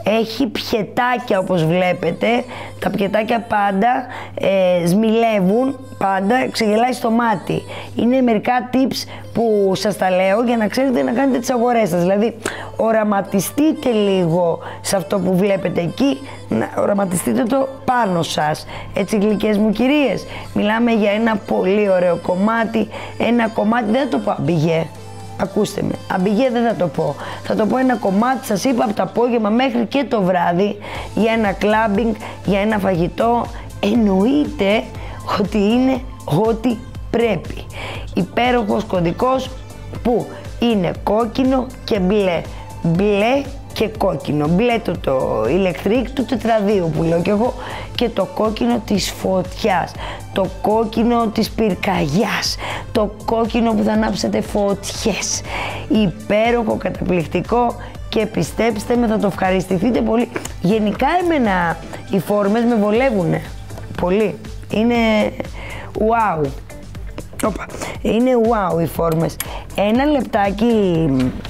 Έχει πιετάκια όπως βλέπετε. Τα πιετάκια πάντα σμιλεύουν, πάντα ξεγελάει στο μάτι. Είναι μερικά tips που σας τα λέω για να ξέρετε να κάνετε τις αγορές σας. Δηλαδή οραματιστείτε λίγο σε αυτό που βλέπετε εκεί, να οραματιστείτε το πάνω σας. Έτσι γλυκές μου κυρίες, μιλάμε για ένα πολύ ωραίο κομμάτι, ένα κομμάτι, δεν θα το πω αμπιγέ, ακούστε με, αμπιγέ δεν θα το πω, θα το πω ένα κομμάτι, σας είπα, από το απόγευμα μέχρι και το βράδυ, για ένα κλάμπινγκ, για ένα φαγητό, εννοείται ότι είναι ό,τι πρέπει. Υπέροχος κωδικός που είναι κόκκινο και μπλε, μπλε και κόκκινο. Μπλε το ηλεκτρικ του τετραδίου που λέω κι εγώ, και το κόκκινο της φωτιάς, το κόκκινο της πυρκαγιάς, το κόκκινο που θα ανάψετε φωτιές. Υπέροχο, καταπληκτικό, και πιστέψτε με, θα το ευχαριστηθείτε πολύ. Γενικά εμένα οι φόρμες με βολεύουνε πολύ. Είναι wow. Οπα. Είναι wow οι φόρμες. Ένα λεπτάκι,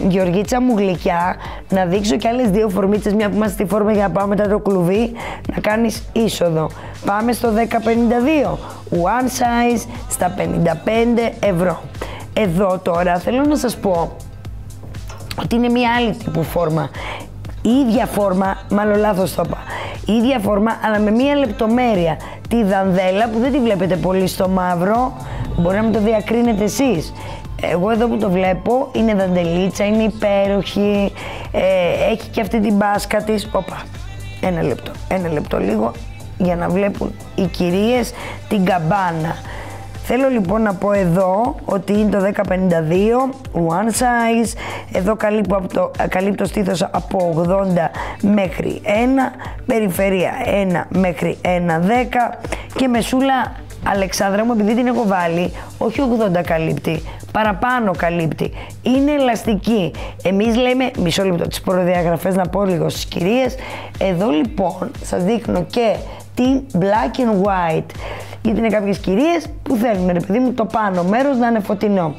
Γεωργίτσα μου γλυκιά, να δείξω κι άλλες δύο φορμίτσες, μια που είμαστε στη φόρμα, για να πάω μετά το κλουβί, να κάνεις είσοδο. Πάμε στο 10,52, one size στα 55 ευρώ. Εδώ τώρα θέλω να σας πω ότι είναι μια άλλη τύπου φόρμα. Η ίδια φόρμα, μάλλον λάθος το είπα, η ίδια φόρμα αλλά με μια λεπτομέρεια. Τη δανδέλα που δεν τη βλέπετε πολύ στο μαύρο, μπορεί να μην το διακρίνετε εσείς. Εγώ εδώ που το βλέπω είναι δαντελίτσα, είναι υπέροχη, έχει και αυτή την μπάσκα της. Όπα, ένα λεπτό λίγο, για να βλέπουν οι κυρίες την καμπάνα. Θέλω λοιπόν να πω εδώ ότι είναι το 1052, one size, εδώ καλύπτει το στήθος από 80 μέχρι 1, περιφέρεια 1 μέχρι 1,10 και μεσούλα, Αλεξάνδρα μου, επειδή την έχω βάλει, όχι 80 καλύπτει, παραπάνω καλύπτει, είναι ελαστική. Εμείς λέμε, μισό λεπτό, τις προδιαγραφές να πω λίγο στις κυρίες. Εδώ λοιπόν σας δείχνω και την black and white, γιατί είναι κάποιες κυρίες που θέλουν, ρε παιδί μου, το πάνω μέρος να είναι φωτεινό.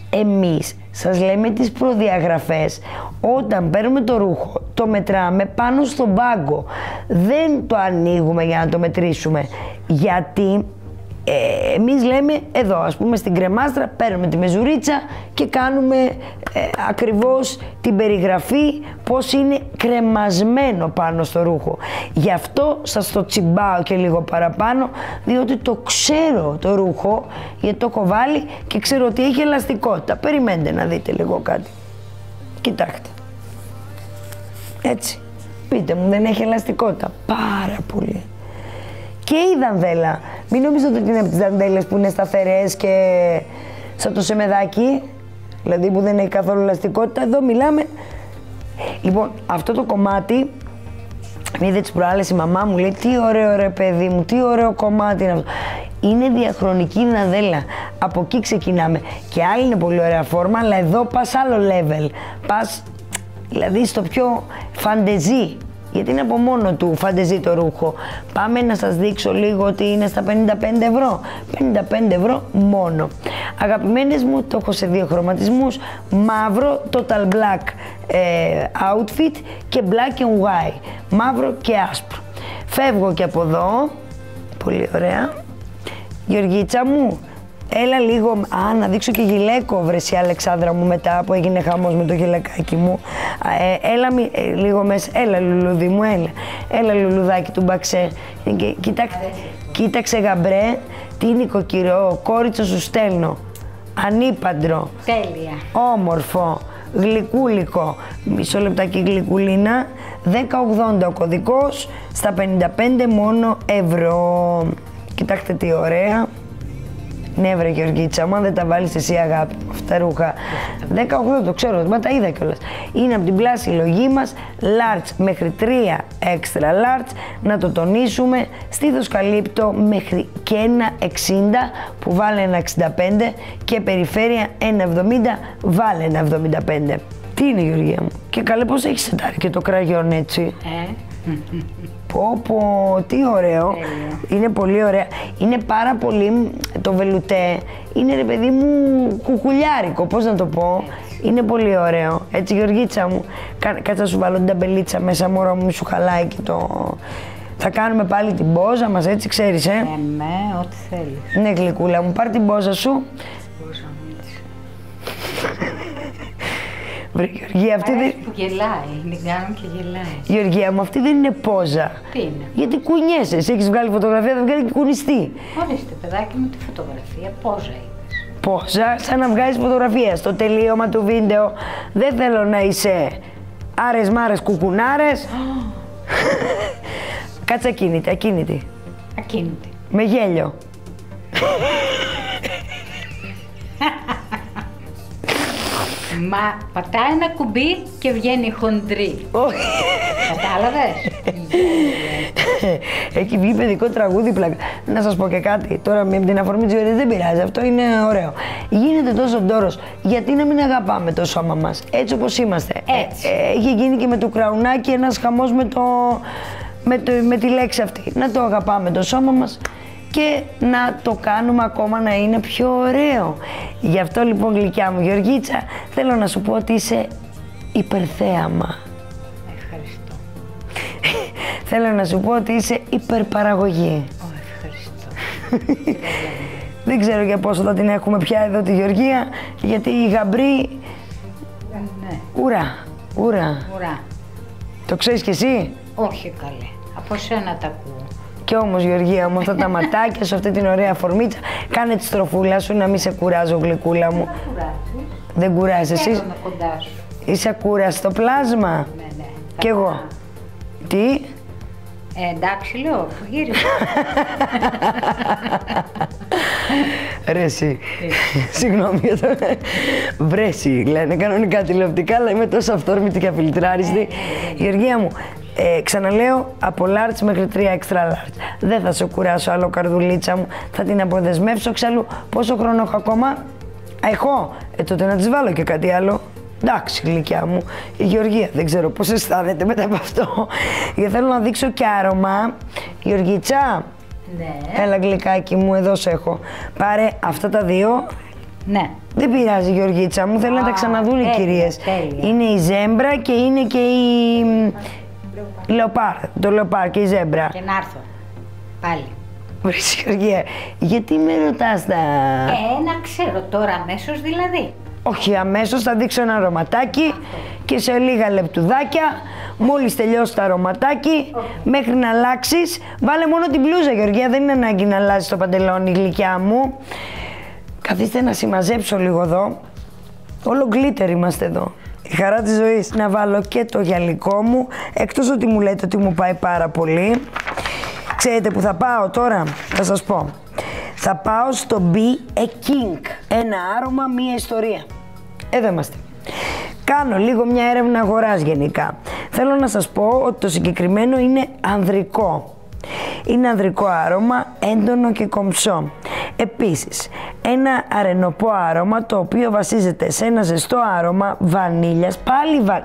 Εμείς σας λέμε τις προδιαγραφές όταν παίρνουμε το ρούχο, το μετράμε πάνω στον πάγκο, δεν το ανοίγουμε για να το μετρήσουμε, γιατί εμείς λέμε εδώ, ας πούμε στην κρεμάστρα, παίρνουμε τη μεζουρίτσα και κάνουμε ακριβώς την περιγραφή πώς είναι κρεμασμένο πάνω στο ρούχο. Γι' αυτό σας το τσιμπάω και λίγο παραπάνω, διότι το ξέρω το ρούχο, γιατί το έχω βάλει και ξέρω ότι έχει ελαστικότητα. Περιμένετε να δείτε λίγο κάτι. Κοιτάξτε. Έτσι. Πείτε μου, δεν έχει ελαστικότητα? Πάρα πολύ. Και η δανδέλα. Μην νομίζετε ότι είναι από τις δαντέλες που είναι σταθερές και σαν το σεμεδάκι, δηλαδή που δεν έχει καθόλου ελαστικότητα. Εδώ μιλάμε. Λοιπόν, αυτό το κομμάτι, είδε τις προάλλες η μαμά μου, λέει τι ωραίο ρε παιδί μου, τι ωραίο κομμάτι είναι αυτό. Είναι διαχρονική δανδέλα. Από εκεί ξεκινάμε. Και άλλη είναι πολύ ωραία φόρμα, αλλά εδώ πας άλλο level. Πας δηλαδή στο πιο φαντεζή. Γιατί είναι από μόνο του φαντεζή το ρούχο. Πάμε να σας δείξω λίγο ότι είναι στα 55 ευρώ. 55 ευρώ μόνο. Αγαπημένες μου, το έχω σε δύο χρωματισμούς. Μαύρο, total black outfit και black and white. Μαύρο και άσπρο. Φεύγω και από εδώ. Πολύ ωραία. Γεωργίτσα μου, έλα λίγο, να δείξω και γυλαίκο, βρεσιά Αλεξάνδρα μου, μετά που έγινε χαμός με το γυλακάκι μου. Έλα λίγο μέσα, έλα λουλούδι μου, έλα λουλουδάκι του μπαξέ. Κοίταξε γαμπρέ, τι νοικοκυρό, κόριτσο σου στέλνω. Ανήπαντρο. Τέλεια. Όμορφο, γλυκούλικο, μισό λεπτάκι γλυκουλίνα, 10,80 ο κωδικός, στα 55 μόνο ευρώ. Κοιτάξτε τι ωραία. Ναι βρε Γεωργίτσα μου, αν δεν τα βάλεις εσύ αγάπη μου αυτά τα ρούχα. 18 το ξέρω, μα τα είδα κιόλας. Είναι από την πλάση συλλογή μας, large μέχρι 3 extra large, να το τονίσουμε. Στήθος καλύπτω μέχρι και 1,60 που βάλε 1,65 και περιφέρεια 1,70 βάλε 1,75. Τι είναι Γεωργία μου? Και καλέ πώς έχεις σετάρει και το κραγιόν έτσι. Πω, τι ωραίο. Είναι πολύ ωραία. Είναι πάρα πολύ το βελουτέ. Είναι ρε παιδί μου κουκουλιάρικο, πώς να το πω. Είναι πολύ ωραίο. Έτσι Γεωργίτσα μου, κάτσε να σου βάλω την ταμπελίτσα μέσα, μωρό μου, σου χαλάει και το... Θα κάνουμε πάλι την πόζα μας, έτσι ξέρεις, Ναι, ό,τι θέλεις. Ναι γλυκούλα μου, πάρ' την πόζα σου. Βρε Γεωργία, αυτή δεν... που γελάει, την κάνουν και γελάει. Γεωργία μου, αυτή δεν είναι πόζα. Τι είναι? Γιατί κουνιέσαι, εσύ έχεις βγάλει φωτογραφία, θα βγάλει και κουνιστεί. Ορίστε παιδάκι μου, τη φωτογραφία, πόζα είπες. Πόζα, σαν να βγάζεις φωτογραφία. Στο τελείωμα του βίντεο δεν θέλω να είσαι άρες μάρες κουκουνάρες. Κάτσε ακίνητη, ακίνητη. Ακίνητη. Με γέλιο. Μα πατάει ένα κουμπί και βγαίνει χοντρή. Κατάλαβες? Έχει βγει παιδικό τραγούδι πλάκα. Να σας πω και κάτι, τώρα με την αφορμή της γιορτής δεν πειράζει, αυτό είναι ωραίο. Γίνεται τόσο ντόρος, γιατί να μην αγαπάμε το σώμα μας, έτσι όπως είμαστε. Έτσι. Έχει γίνει και με το κραουνάκι ένας χαμός με τη λέξη αυτή. Να το αγαπάμε το σώμα μας και να το κάνουμε ακόμα να είναι πιο ωραίο. Γι' αυτό λοιπόν γλυκιά μου Γεωργίτσα, θέλω να σου πω ότι είσαι υπερθέαμα. Ευχαριστώ. Θέλω να σου πω ότι είσαι υπερπαραγωγή. Ευχαριστώ. Δεν ξέρω για πόσο θα την έχουμε πια εδώ τη Γεωργία, γιατί η γαμπρή... Ναι. Ουρά. Το ξέρεις κι εσύ? Όχι καλέ. Από σένα τα ακούω. Κι όμως Γεωργία μου, αυτά τα ματάκια σου, αυτή την ωραία φορμίτσα, κάνε τη στροφούλα σου να μην σε κουράζω γλυκούλα μου. Δεν κουράζεις εσύ? Έρχομαι κοντά σου. Είσαι ακούραστο πλάσμα? Ναι. Κι εγώ. Τι? Εντάξει, λέω, γύρισε. Ρε εσύ, συγγνώμη για το... Βρε εσύ, λένε κανονικά τηλεοπτικά, αλλά είμαι τόσο αυθόρμητη και αφιλτράριστη. Γεωργία μου, ξαναλέω, από large μέχρι 3 extra large. Δεν θα σε κουράσω άλλο, καρδουλίτσα μου, θα την αποδεσμεύσω. Εξάλλου, πόσο χρόνο έχω ακόμα? Έχω, τότε να της βάλω και κάτι άλλο. Εντάξει, γλυκιά μου, η Γεωργία δεν ξέρω πώς αισθάνεται μετά από αυτό. Γιατί θέλω να δείξω και άρωμα. Γεωργίτσα, Ναι. έλα γλυκάκι μου, εδώ σε έχω. Πάρε αυτά τα δύο. Ναι. Δεν πειράζει, Γεωργίτσα μου, θέλω να τα ξαναδούν οι κυρίες. τέλεια. Είναι η ζέμπρα και είναι και η λεοπάρ, το λεοπάρ και η ζέμπρα. Και να έρθω. Πάλι. Βρες, Γεωργία, γιατί με ρωτάς τα... Να ξέρω τώρα αμέσως δηλαδή. Όχι, αμέσως θα δείξω ένα αρωματάκι και σε λίγα λεπτουδάκια, μόλις τελειώσει το αρωματάκι, μέχρι να αλλάξεις, βάλε μόνο την μπλούζα, Γεωργία, δεν είναι ανάγκη να αλλάζεις το παντελόνι, γλυκιά μου. Καθίστε να συμμαζέψω λίγο εδώ. Όλο γκλίτερ είμαστε εδώ. Η χαρά της ζωής. Να βάλω και το γυαλικό μου, εκτός ότι μου λέτε ότι μου πάει πάρα πολύ. Ξέρετε που θα πάω τώρα, θα σας πω. Θα πάω στο Be a King. Ένα άρωμα, μία ιστορία. Εδώ είμαστε. Κάνω λίγο μια έρευνα αγοράς γενικά. Θέλω να σας πω ότι το συγκεκριμένο είναι ανδρικό. Είναι ανδρικό άρωμα, έντονο και κομψό. Επίσης, ένα αρενοπό άρωμα το οποίο βασίζεται σε ένα ζεστό άρωμα βανίλιας. Πάλι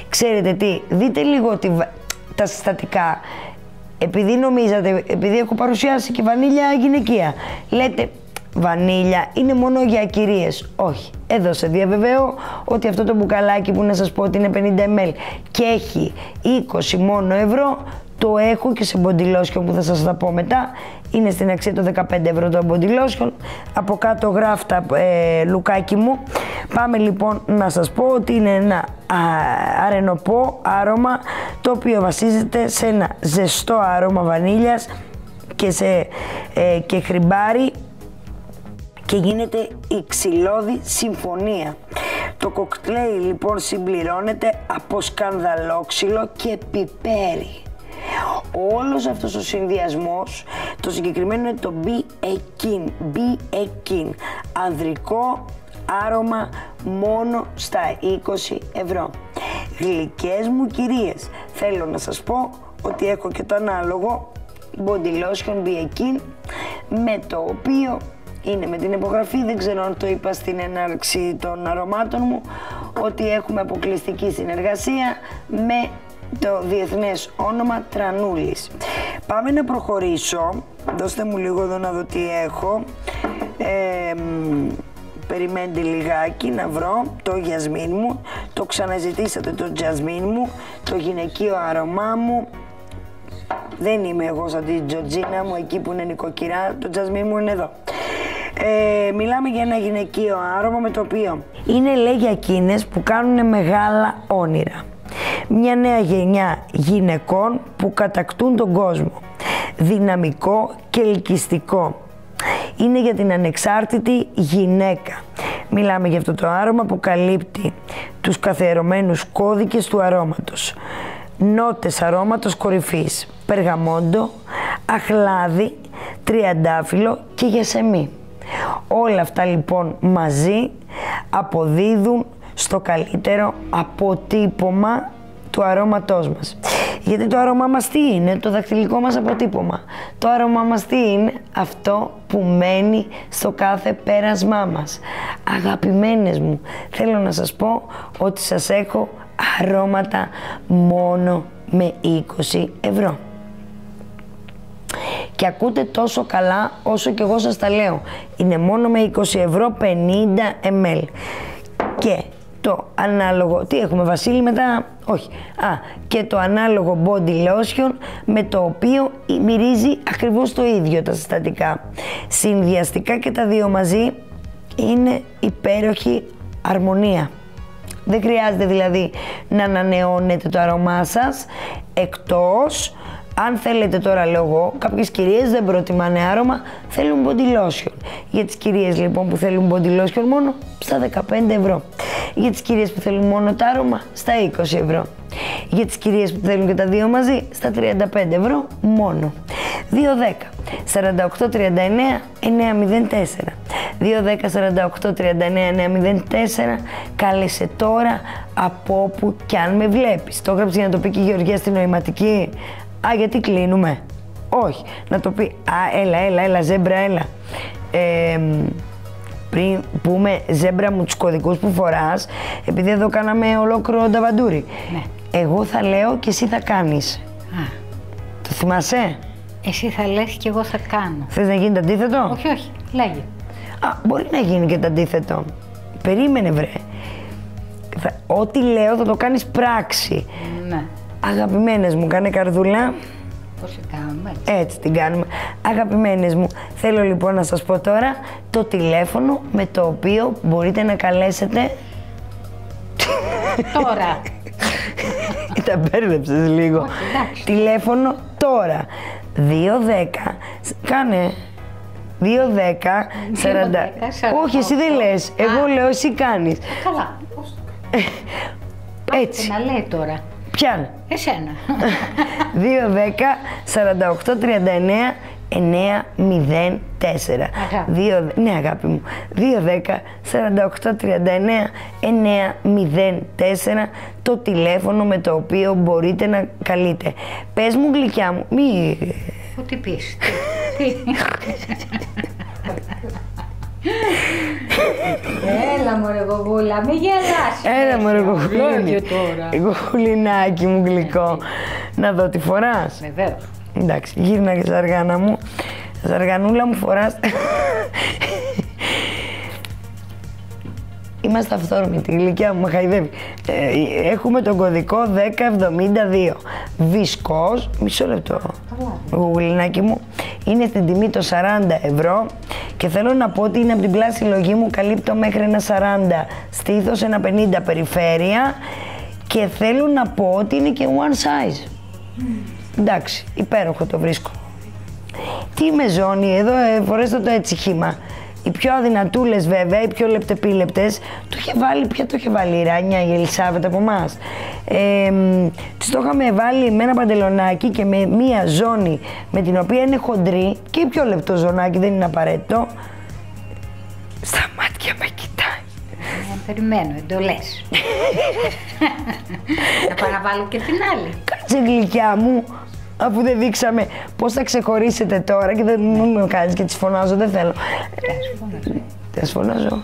Ξέρετε τι, δείτε λίγο τα συστατικά. Επειδή νομίζατε, επειδή έχω παρουσιάσει και βανίλια γυναικεία, λέτε βανίλια είναι μόνο για κυρίες. Όχι. Εδώ σε διαβεβαίω ότι αυτό το μπουκαλάκι που να σας πω ότι είναι 50 ml και έχει 20 μόνο ευρώ, το έχω και σε body lotion που θα σας τα πω μετά. Είναι στην αξία το 15 ευρώ το body lotion. Από κάτω γράφτα λουκάκι μου. Πάμε λοιπόν να σας πω ότι είναι ένα αρενοπό άρωμα το οποίο βασίζεται σε ένα ζεστό άρωμα βανίλιας και χρυμπάρι και γίνεται η ξυλώδη συμφωνία. Το κοκτέιλ λοιπόν συμπληρώνεται από σκανδαλόξυλο και πιπέρι. Όλος αυτός ο συνδυασμός, το συγκεκριμένο είναι το Be a King. Be a King. Ανδρικό άρωμα μόνο στα 20 ευρώ. Γλυκές μου κυρίες, θέλω να σας πω ότι έχω και το ανάλογο body lotion Be a King, με το οποίο είναι με την υπογραφή, δεν ξέρω αν το είπα στην έναρξη των αρωμάτων μου, ότι έχουμε αποκλειστική συνεργασία με το διεθνές όνομα Τρανούλης. Πάμε να προχωρήσω. Δώστε μου λίγο εδώ να δω τι έχω. Περιμένετε λιγάκι να βρω το γιασμίν μου. Το ξαναζητήσατε το τζασμίν μου, το γυναικείο άρωμά μου. Δεν είμαι εγώ σαν την Τζοτζίνα μου εκεί που είναι νοικοκυρά, το τζασμίν μου είναι εδώ. Μιλάμε για ένα γυναικείο άρωμα με το οποίο είναι, λέει, για εκείνες που κάνουν μεγάλα όνειρα. Μια νέα γενιά γυναικών που κατακτούν τον κόσμο. Δυναμικό και ελκυστικό. Είναι για την ανεξάρτητη γυναίκα. Μιλάμε για αυτό το άρωμα που καλύπτει τους καθιερωμένους κώδικες του αρώματος. Νότες αρώματος κορυφής. Περγαμόντο, αχλάδι, τριαντάφυλλο και γεσεμί. Όλα αυτά λοιπόν μαζί αποδίδουν στο καλύτερο αποτύπωμα του αρώματός μας. Γιατί το άρωμά μας τι είναι? Το δακτυλικό μας αποτύπωμα. Το άρωμά μας τι είναι? Αυτό που μένει στο κάθε πέρασμά μας. Αγαπημένες μου, θέλω να σας πω ότι σας έχω αρώματα μόνο με 20 ευρώ. Και ακούτε τόσο καλά όσο και εγώ σας τα λέω. Είναι μόνο με 20 ευρώ 50 ml. Και το ανάλογο, τι έχουμε Βασίλη μετά, όχι, και το ανάλογο body lotion με το οποίο μυρίζει ακριβώς το ίδιο τα συστατικά. Συνδυαστικά και τα δύο μαζί είναι υπέροχη αρμονία. Δεν χρειάζεται δηλαδή να ανανεώνετε το αρώμά σας, εκτός αν θέλετε τώρα, λέω εγώ, κάποιες κυρίες δεν προτιμάνε άρωμα, θέλουν body lotion. Για τις κυρίες λοιπόν που θέλουν body lotion μόνο, στα 15 ευρώ. Για τις κυρίες που θέλουν μόνο το άρωμα, στα 20 ευρώ. Για τις κυρίες που θέλουν και τα δύο μαζί, στα 35 ευρώ μόνο. 210 48 39 904. 210 48 39 904. Κάλεσε τώρα από όπου κι αν με βλέπεις. Το έγραψε για να το πει και η Γεωργία στην νοηματική. Α, γιατί κλείνουμε? Όχι, να το πει. Α, έλα, ζέμπρα, έλα. Πριν πούμε, ζέμπρα μου, τους κωδικούς που φοράς, επειδή εδώ κάναμε ολόκληρο νταβαντούρι. Ναι. Εγώ θα λέω και εσύ θα κάνεις. Α, Το θυμάσαι? εσύ θα λες και εγώ θα κάνω. Θες να γίνει το αντίθετο? Όχι, λέγε. Α, μπορεί να γίνει και το αντίθετο. Περίμενε βρε. Ό,τι λέω θα το κάνεις πράξη. Ναι. Αγαπημένες μου, κάνε καρδούλα. Πώς σε κάνουμε έτσι. Έτσι την κάνουμε. Αγαπημένες μου, θέλω λοιπόν να σας πω τώρα το τηλέφωνο με το οποίο μπορείτε να καλέσετε. Τώρα. Τα μπέρδεψες λίγο. Όχι, εντάξει. Τηλέφωνο τώρα. 210. Κάνε. 210 40. 210, Όχι, εσύ δεν λες. Εγώ λέω, εσύ κάνεις. Καλά. Έτσι. Να λέει τώρα. Πιάνε. Εσένα. 210 48 39 904. Ναι, αγάπη μου. 210 48 39 904. Το τηλέφωνο με το οποίο μπορείτε να καλείτε. Πες μου, γλυκιά μου, μη... Ό,τι πεις. Έλα μωρέ γογούλα, μη γελάς. Έλα μωρέ γογουλίνι. τώρα. Γογουλινάκι μου γλυκό. Να δω τι φοράς. Βεβαίως. Εντάξει, γύρνα και ζαργάνα μου. Ζαργανούλα μου φοράς. Είμαστε αυθόρμητοι, η γλυκιά μου με χαϊδεύει. Έχουμε τον κωδικό 1072. Βυσκός, μισό λεπτό. Γουγουλινάκι μου. Είναι στην τιμή το 40 ευρώ και θέλω να πω ότι είναι από την πλάση συλλογή μου, καλύπτω μέχρι ένα 40 στήθος, ένα 50 περιφέρεια και θέλω να πω ότι είναι και one size. Εντάξει, υπέροχο το βρίσκω. Τι με ζώνει, εδώ φορέστε το έτσι χύμα. Οι πιο αδυνατούλες βέβαια, οι πιο λεπτεπίλεπτες, το είχε βάλει, ποια το είχε βάλει η Ράνια, η Ελισάβετ από εμάς. Τις το είχαμε βάλει με ένα παντελονάκι και με μία ζώνη με την οποία είναι χοντρή και πιο λεπτό ζωνάκι, δεν είναι απαραίτητο. Στα μάτια με κοιτάει. Περιμένω, εντολές. Θα πάω να βάλω και την άλλη. Κάτσε γλυκιά μου, αφού δεν δείξαμε πώς θα ξεχωρίσετε τώρα και δεν μου με κάνεις και τις φωνάζω, δεν θέλω. Δεν φωνάζω.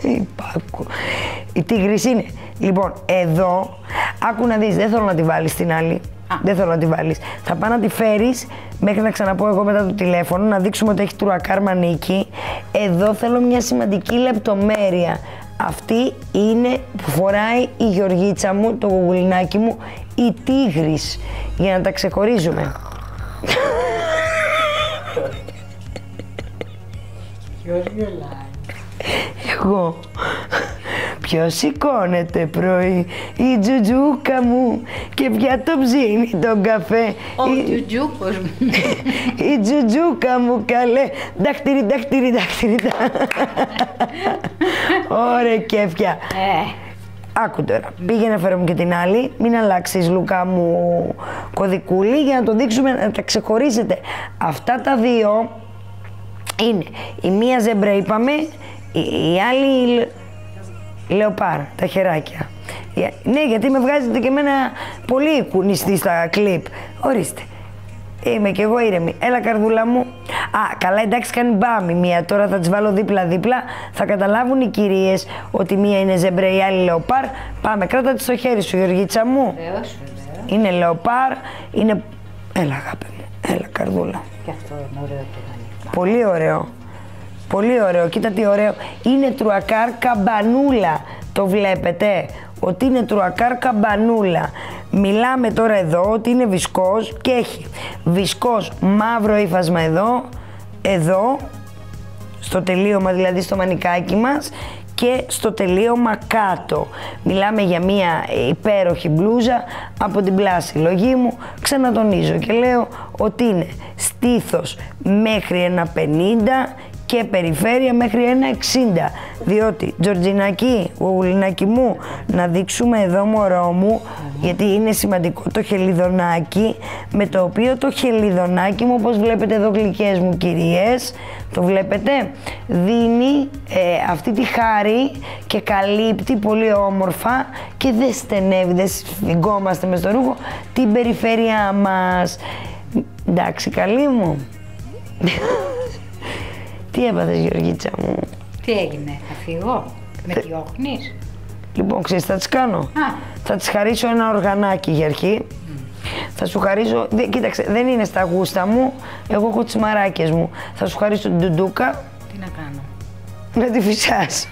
Η Πάκου. Η τίγρης είναι. Λοιπόν, εδώ, άκου να δεις, δεν θέλω να τη βάλεις την άλλη. Δεν θέλω να τη βάλεις. Θα πάω να τη φέρεις μέχρι να ξαναπώ εγώ μετά το τηλέφωνο, να δείξουμε ότι έχει τρουακάρ μανίκι. Εδώ θέλω μια σημαντική λεπτομέρεια. Αυτή είναι που φοράει η Γεωργίτσα μου, το γουγουλινάκι μου, η τίγρης, για να τα ξεχωρίζουμε. Ποιος γελάει? Εγώ. Ποιος σηκώνεται πρωί, η τζουτζούκα μου και πια το ψήνει τον καφέ. Ο τζουτζούκος μου. Η τζουτζούκα μου καλέ, δάχτυρι, δάχτυρι, δάχτυρι. Ωραία κέφια. Άκου τώρα, πήγαινε να φέρω μου και την άλλη, μην αλλάξεις Λουκά μου κωδικούλι για να το δείξουμε, να τα ξεχωρίσετε. Αυτά τα δύο είναι, η μία ζέμπρα είπαμε, η άλλη λεοπάρ, τα χεράκια. Ναι, γιατί με βγάζετε και εμένα πολύ κουνιστή στα κλιπ. Ορίστε. Είμαι κι εγώ ήρεμη. Έλα καρδούλα μου. Α, καλά, εντάξει, κάνει μπάμι μία. Τώρα θα τις βάλω δίπλα-δίπλα. Θα καταλάβουν οι κυρίες ότι μία είναι ζεμπρέ, η άλλη λεοπάρ. Πάμε, κράτα τη στο χέρι σου, Γεωργίτσα μου. Βεβαίως. Είναι λεοπάρ, είναι... Έλα αγάπη μου, έλα καρδούλα. Και αυτό είναι ωραίο το γαλλικό. Πολύ ωραίο. Πολύ ωραίο. Κοίτα τι ωραίο. Είναι τρουακάρ καμπανούλα. Το βλέπετε. Ότι είναι τρουακάρ καμπανούλα. Μιλάμε τώρα εδώ ότι είναι βυσκός και έχει βυσκός μαύρο ύφασμα εδώ, στο τελείωμα δηλαδή στο μανικάκι μας και στο τελείωμα κάτω. Μιλάμε για μια υπέροχη μπλούζα από την πλάση συλλογή μου. Ξανατονίζω και λέω ότι είναι στήθος μέχρι ένα 50 και περιφέρεια μέχρι 1,60. Διότι, Τζορτζινάκη, γουλινάκι μου, να δείξουμε εδώ μωρό μου, γιατί είναι σημαντικό το χελιδονάκι, με το οποίο το χελιδονάκι μου, όπως βλέπετε εδώ γλυκές μου κυρίες, το βλέπετε, δίνει αυτή τη χάρη και καλύπτει πολύ όμορφα και δεν στενεύει, δεν σφιγγόμαστε μες στο ρούχο, την περιφέρειά μας. Εντάξει, καλή μου. Τι έπαθες, Γεωργίτσα μου? Τι έγινε, θα φύγω, με διώχνεις? Λοιπόν, ξέρεις, θα τις κάνω. Θα τις χαρίσω ένα οργανάκι για αρχή. Θα σου χαρίσω, κοίταξε, δεν είναι στα γούστα μου, εγώ έχω τις μαράκες μου. Θα σου χαρίσω την ντουντούκα. Τι να κάνω? Να τη φυσάς.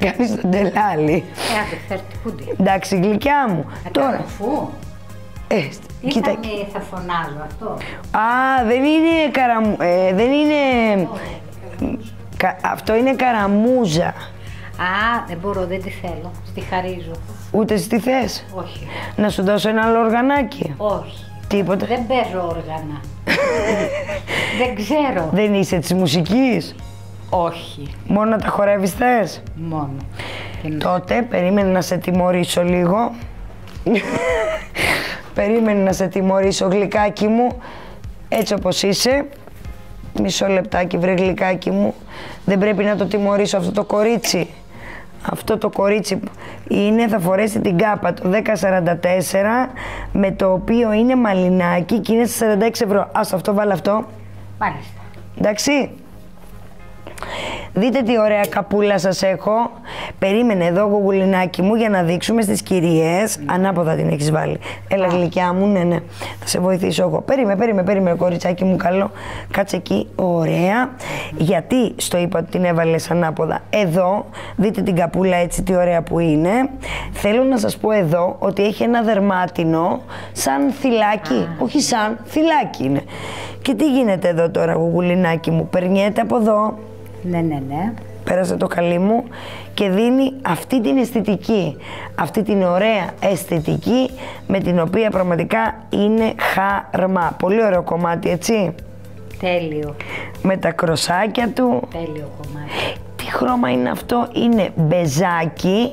Να κάνεις τον τελάλι. Άντε, φέρ' τη χούντι. Εντάξει, γλυκιά μου. Τώρα. Φου. Κοίτα. Θα φωνάζω αυτό. Α, δεν είναι δεν είναι... Αυτό είναι καραμούζα. Α, δεν μπορώ, δεν τη θέλω. Στη χαρίζω. Ούτε εσύ τι θες? Όχι. Να σου δώσω ένα άλλο οργανάκι? Όχι. Τίποτα. Δεν παίζω όργανα. Δεν ξέρω. Δεν είσαι της μουσικής? Όχι. Μόνο να τα χορεύεις θες? Μόνο. Τότε περίμενε να σε τιμωρήσω λίγο. Περίμενε να σε τιμωρήσω, γλυκάκι μου, έτσι όπως είσαι. Μισό λεπτάκι, βρε γλυκάκι μου. Δεν πρέπει να το τιμωρήσω αυτό το κορίτσι. Αυτό το κορίτσι που είναι, θα φορέσει την κάπα το 1044, με το οποίο είναι μαλλινάκι και είναι στα 46 ευρώ. Ας αυτό, βάλε αυτό. Μάλιστα. Εντάξει. Δείτε τι ωραία καπούλα σας έχω. Περίμενε εδώ, γουγουλινάκι μου, για να δείξουμε στις κυρίες. Ανάποδα την έχεις βάλει. Έλα, γλυκιά μου, ναι. Θα σε βοηθήσω εγώ. Περίμενε, κοριτσάκι μου καλό. Κάτσε εκεί, ωραία. Γιατί στο είπα ότι την έβαλες ανάποδα? Εδώ, δείτε την καπούλα έτσι, τι ωραία που είναι. Θέλω να σας πω εδώ ότι έχει ένα δερμάτινο σαν θυλάκι. Όχι σαν, θυλάκι είναι. Και τι γίνεται εδώ τώρα, γουγουλινάκι μου? Περνιέται από εδώ. Ναι. Πέρασε το καλή μου και δίνει αυτή την αισθητική, αυτή την ωραία αισθητική με την οποία πραγματικά είναι χαρμά. Πολύ ωραίο κομμάτι, έτσι. Τέλειο. Με τα κροσάκια του. Τέλειο κομμάτι. Τι χρώμα είναι αυτό? Είναι μπεζάκι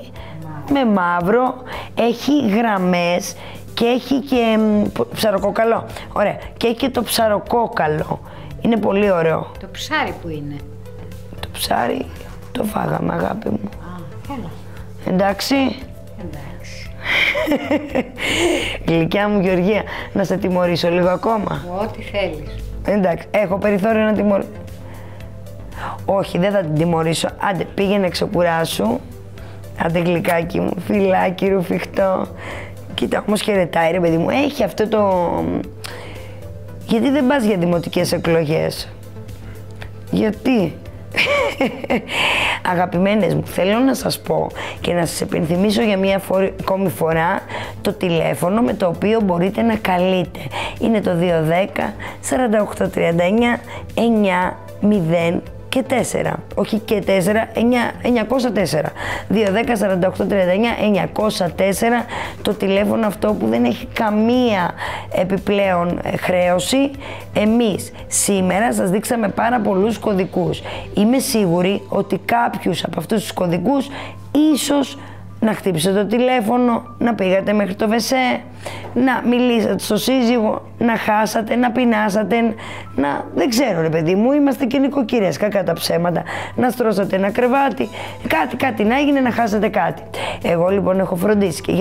με μαύρο, έχει γραμμές και έχει και ψαροκόκαλο. Ωραία. Και έχει και το ψαροκόκαλο. Είναι πολύ ωραίο. Το ψάρι που είναι? Το ψάρι το φάγαμε, αγάπη μου. Καλά. Εντάξει. Εντάξει. Γλυκιά μου Γεωργία, να σε τιμωρήσω λίγο ακόμα? Ό,τι θέλεις. Εντάξει, έχω περιθώριο να τιμωρήσω. Όχι, δεν θα την τιμωρήσω. Άντε, πήγαινε ξεκουράσου. Άντε, γλυκάκι μου, φιλάκι ρουφιχτό. Κοίτα, όμως χαιρετάει, ρε παιδί μου. Έχει αυτό το... Γιατί δεν πας για δημοτικές εκλογές? Γιατί? Αγαπημένες μου, θέλω να σας πω και να σας επενθυμίσω για μία ακόμη φορά το τηλέφωνο με το οποίο μπορείτε να καλείτε. Είναι το 210 4839 904. Όχι και 4, 904. 210 4839 904, το τηλέφωνο αυτό που δεν έχει καμία επιπλέον χρέωση. Εμείς σήμερα σας δείξαμε πάρα πολλούς κωδικούς. Είμαι σίγουρη ότι κάποιους από αυτούς τους κωδικούς ίσως να χτύπησετε το τηλέφωνο, να πήγατε μέχρι το βεσέ, να μιλήσατε στο σύζυγο, να χάσατε, να πεινάσατε, δεν ξέρω ρε παιδί μου, είμαστε και νοικοκυρές, κακά τα ψέματα, να στρώσατε ένα κρεβάτι, κάτι να έγινε, να χάσετε κάτι. Εγώ λοιπόν έχω φροντίσει και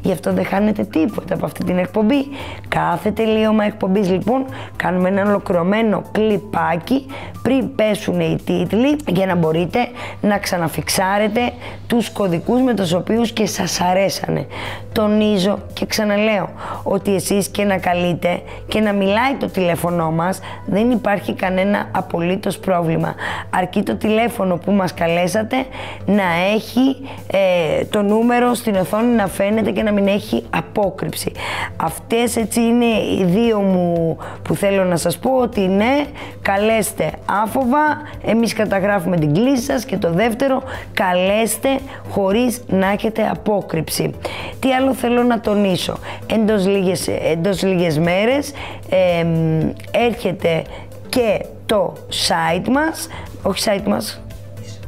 γι' αυτό δεν χάνετε τίποτα από αυτή την εκπομπή. Κάθε τελείωμα εκπομπής λοιπόν κάνουμε ένα ολοκληρωμένο κλιπάκι πριν πέσουν οι τίτλοι για να μπορείτε να ξαναφιξάρετε τους κωδικούς με τους οποίους και σας αρέσανε. Τονίζω και ξαναλέω ότι εσείς και να καλείτε και να μιλάει το τηλέφωνο μας δεν υπάρχει κανένα απολύτως πρόβλημα. Αρκεί το τηλέφωνο που μας καλέσατε να έχει το νούμερο στην οθόνη να φαίνεται και να μην έχει απόκρυψη. Αυτές έτσι είναι οι δύο μου που θέλω να σας πω, ότι ναι, καλέστε άφοβα, εμείς καταγράφουμε την κλήση σας, και το δεύτερο, καλέστε χωρίς να έχετε απόκρυψη. Τι άλλο θέλω να τονίσω? Εντός λίγες μέρες έρχεται και το site μας, όχι site μας,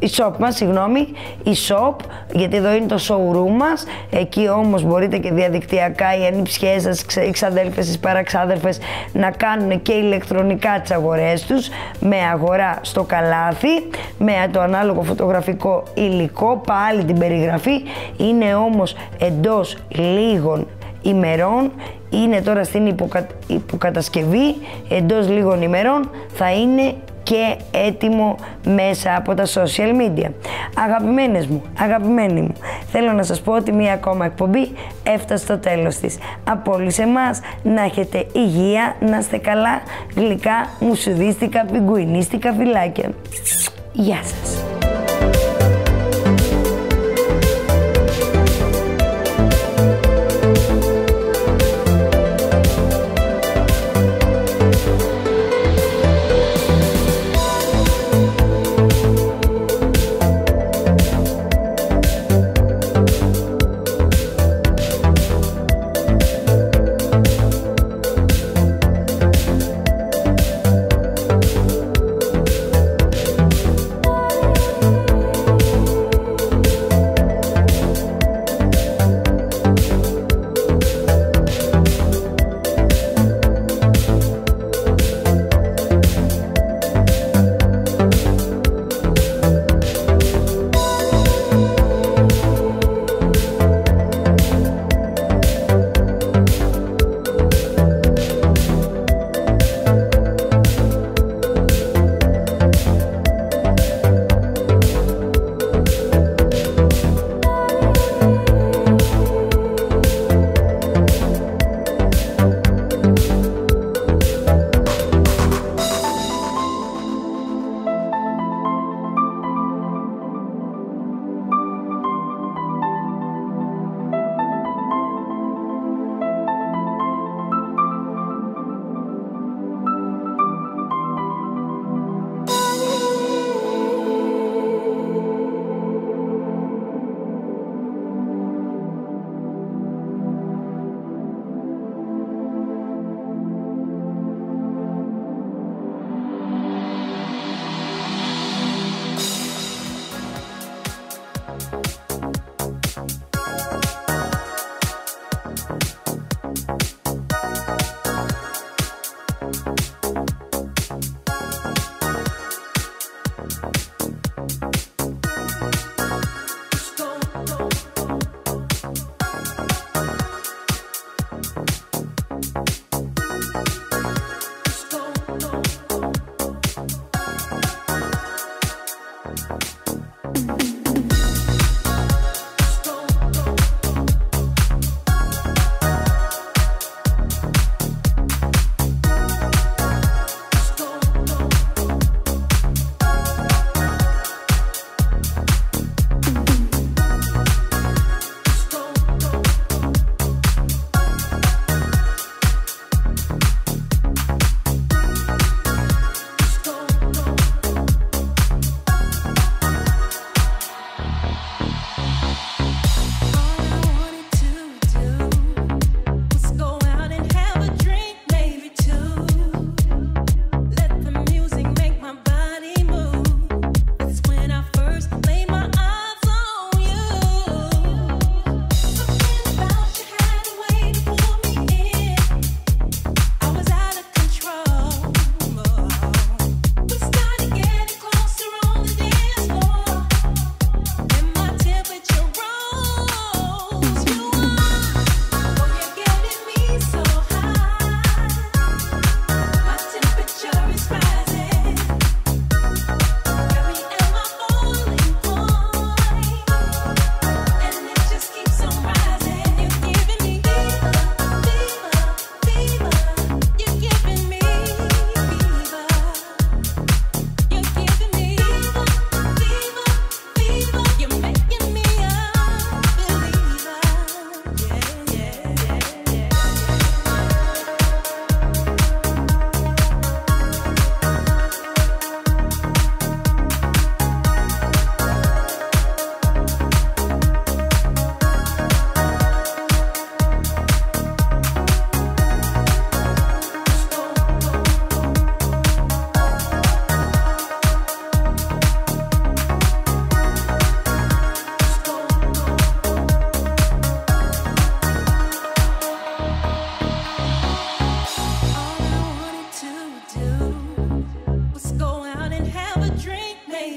e-shop μας, συγγνώμη, e-shop, γιατί εδώ είναι το showroom μας. Εκεί όμως μπορείτε και διαδικτυακά οι ανιψιές σας, οι ξαδέλφες, οι παραξάδελφες να κάνουν και ηλεκτρονικά τις αγορές τους με αγορά στο καλάθι, με το ανάλογο φωτογραφικό υλικό, πάλι την περιγραφή. Είναι όμως εντός λίγων ημερών, είναι τώρα στην υποκατασκευή, εντός λίγων ημερών θα είναι και έτοιμο μέσα από τα social media. Αγαπημένες μου, αγαπημένοι μου, θέλω να σας πω ότι μία ακόμα εκπομπή έφτασε στο τέλος της. Από όλους εμάς να έχετε υγεία, να είστε καλά, γλυκά, μουσουδίστικα, πιγκουινίστικα φυλάκια. Γεια σας.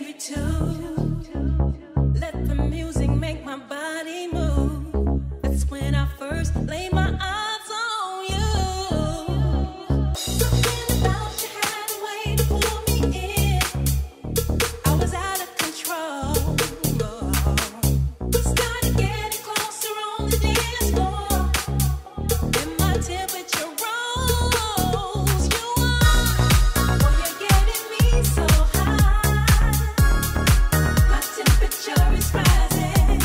baby, too. Let the music make my body move. That's when I first lay my eyes on you. Something about you had a way to pull me in. I was out of control. Started getting closer on the dance floor. And my temperature rose. You are, well, you're getting me so high. My temperature is rising.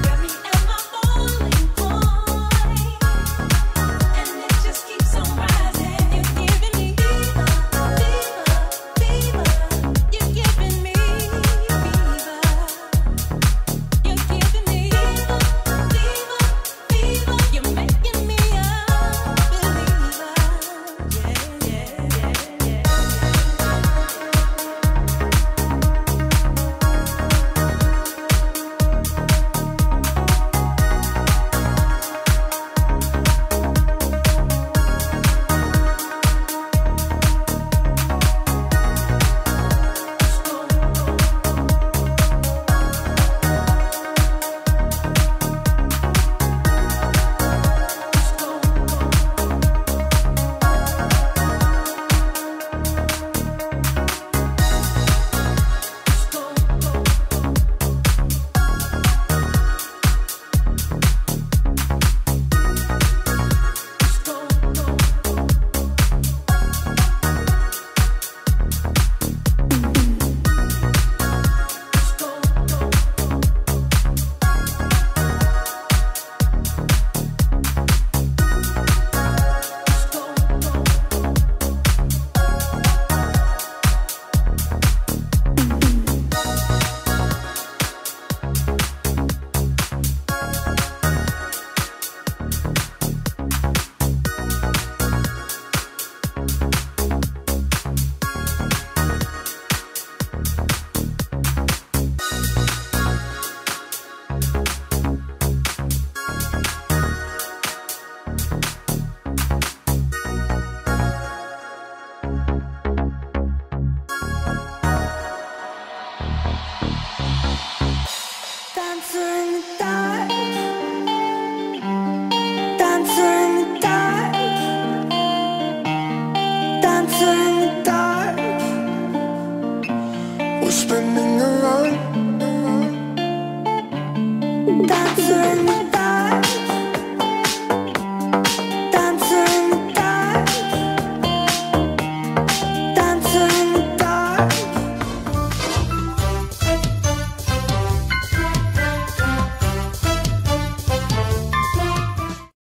Got me at my boiling point. And it just keeps on rising. You're giving me fever, fever, fever. You're giving me fever. You're giving me fever, fever, fever. You're making me a believer. Yeah, yeah, yeah, yeah. Dancer in the dark. Dancer in the dark. Dancer in the dark. We're spinning around. Dancer in the dark.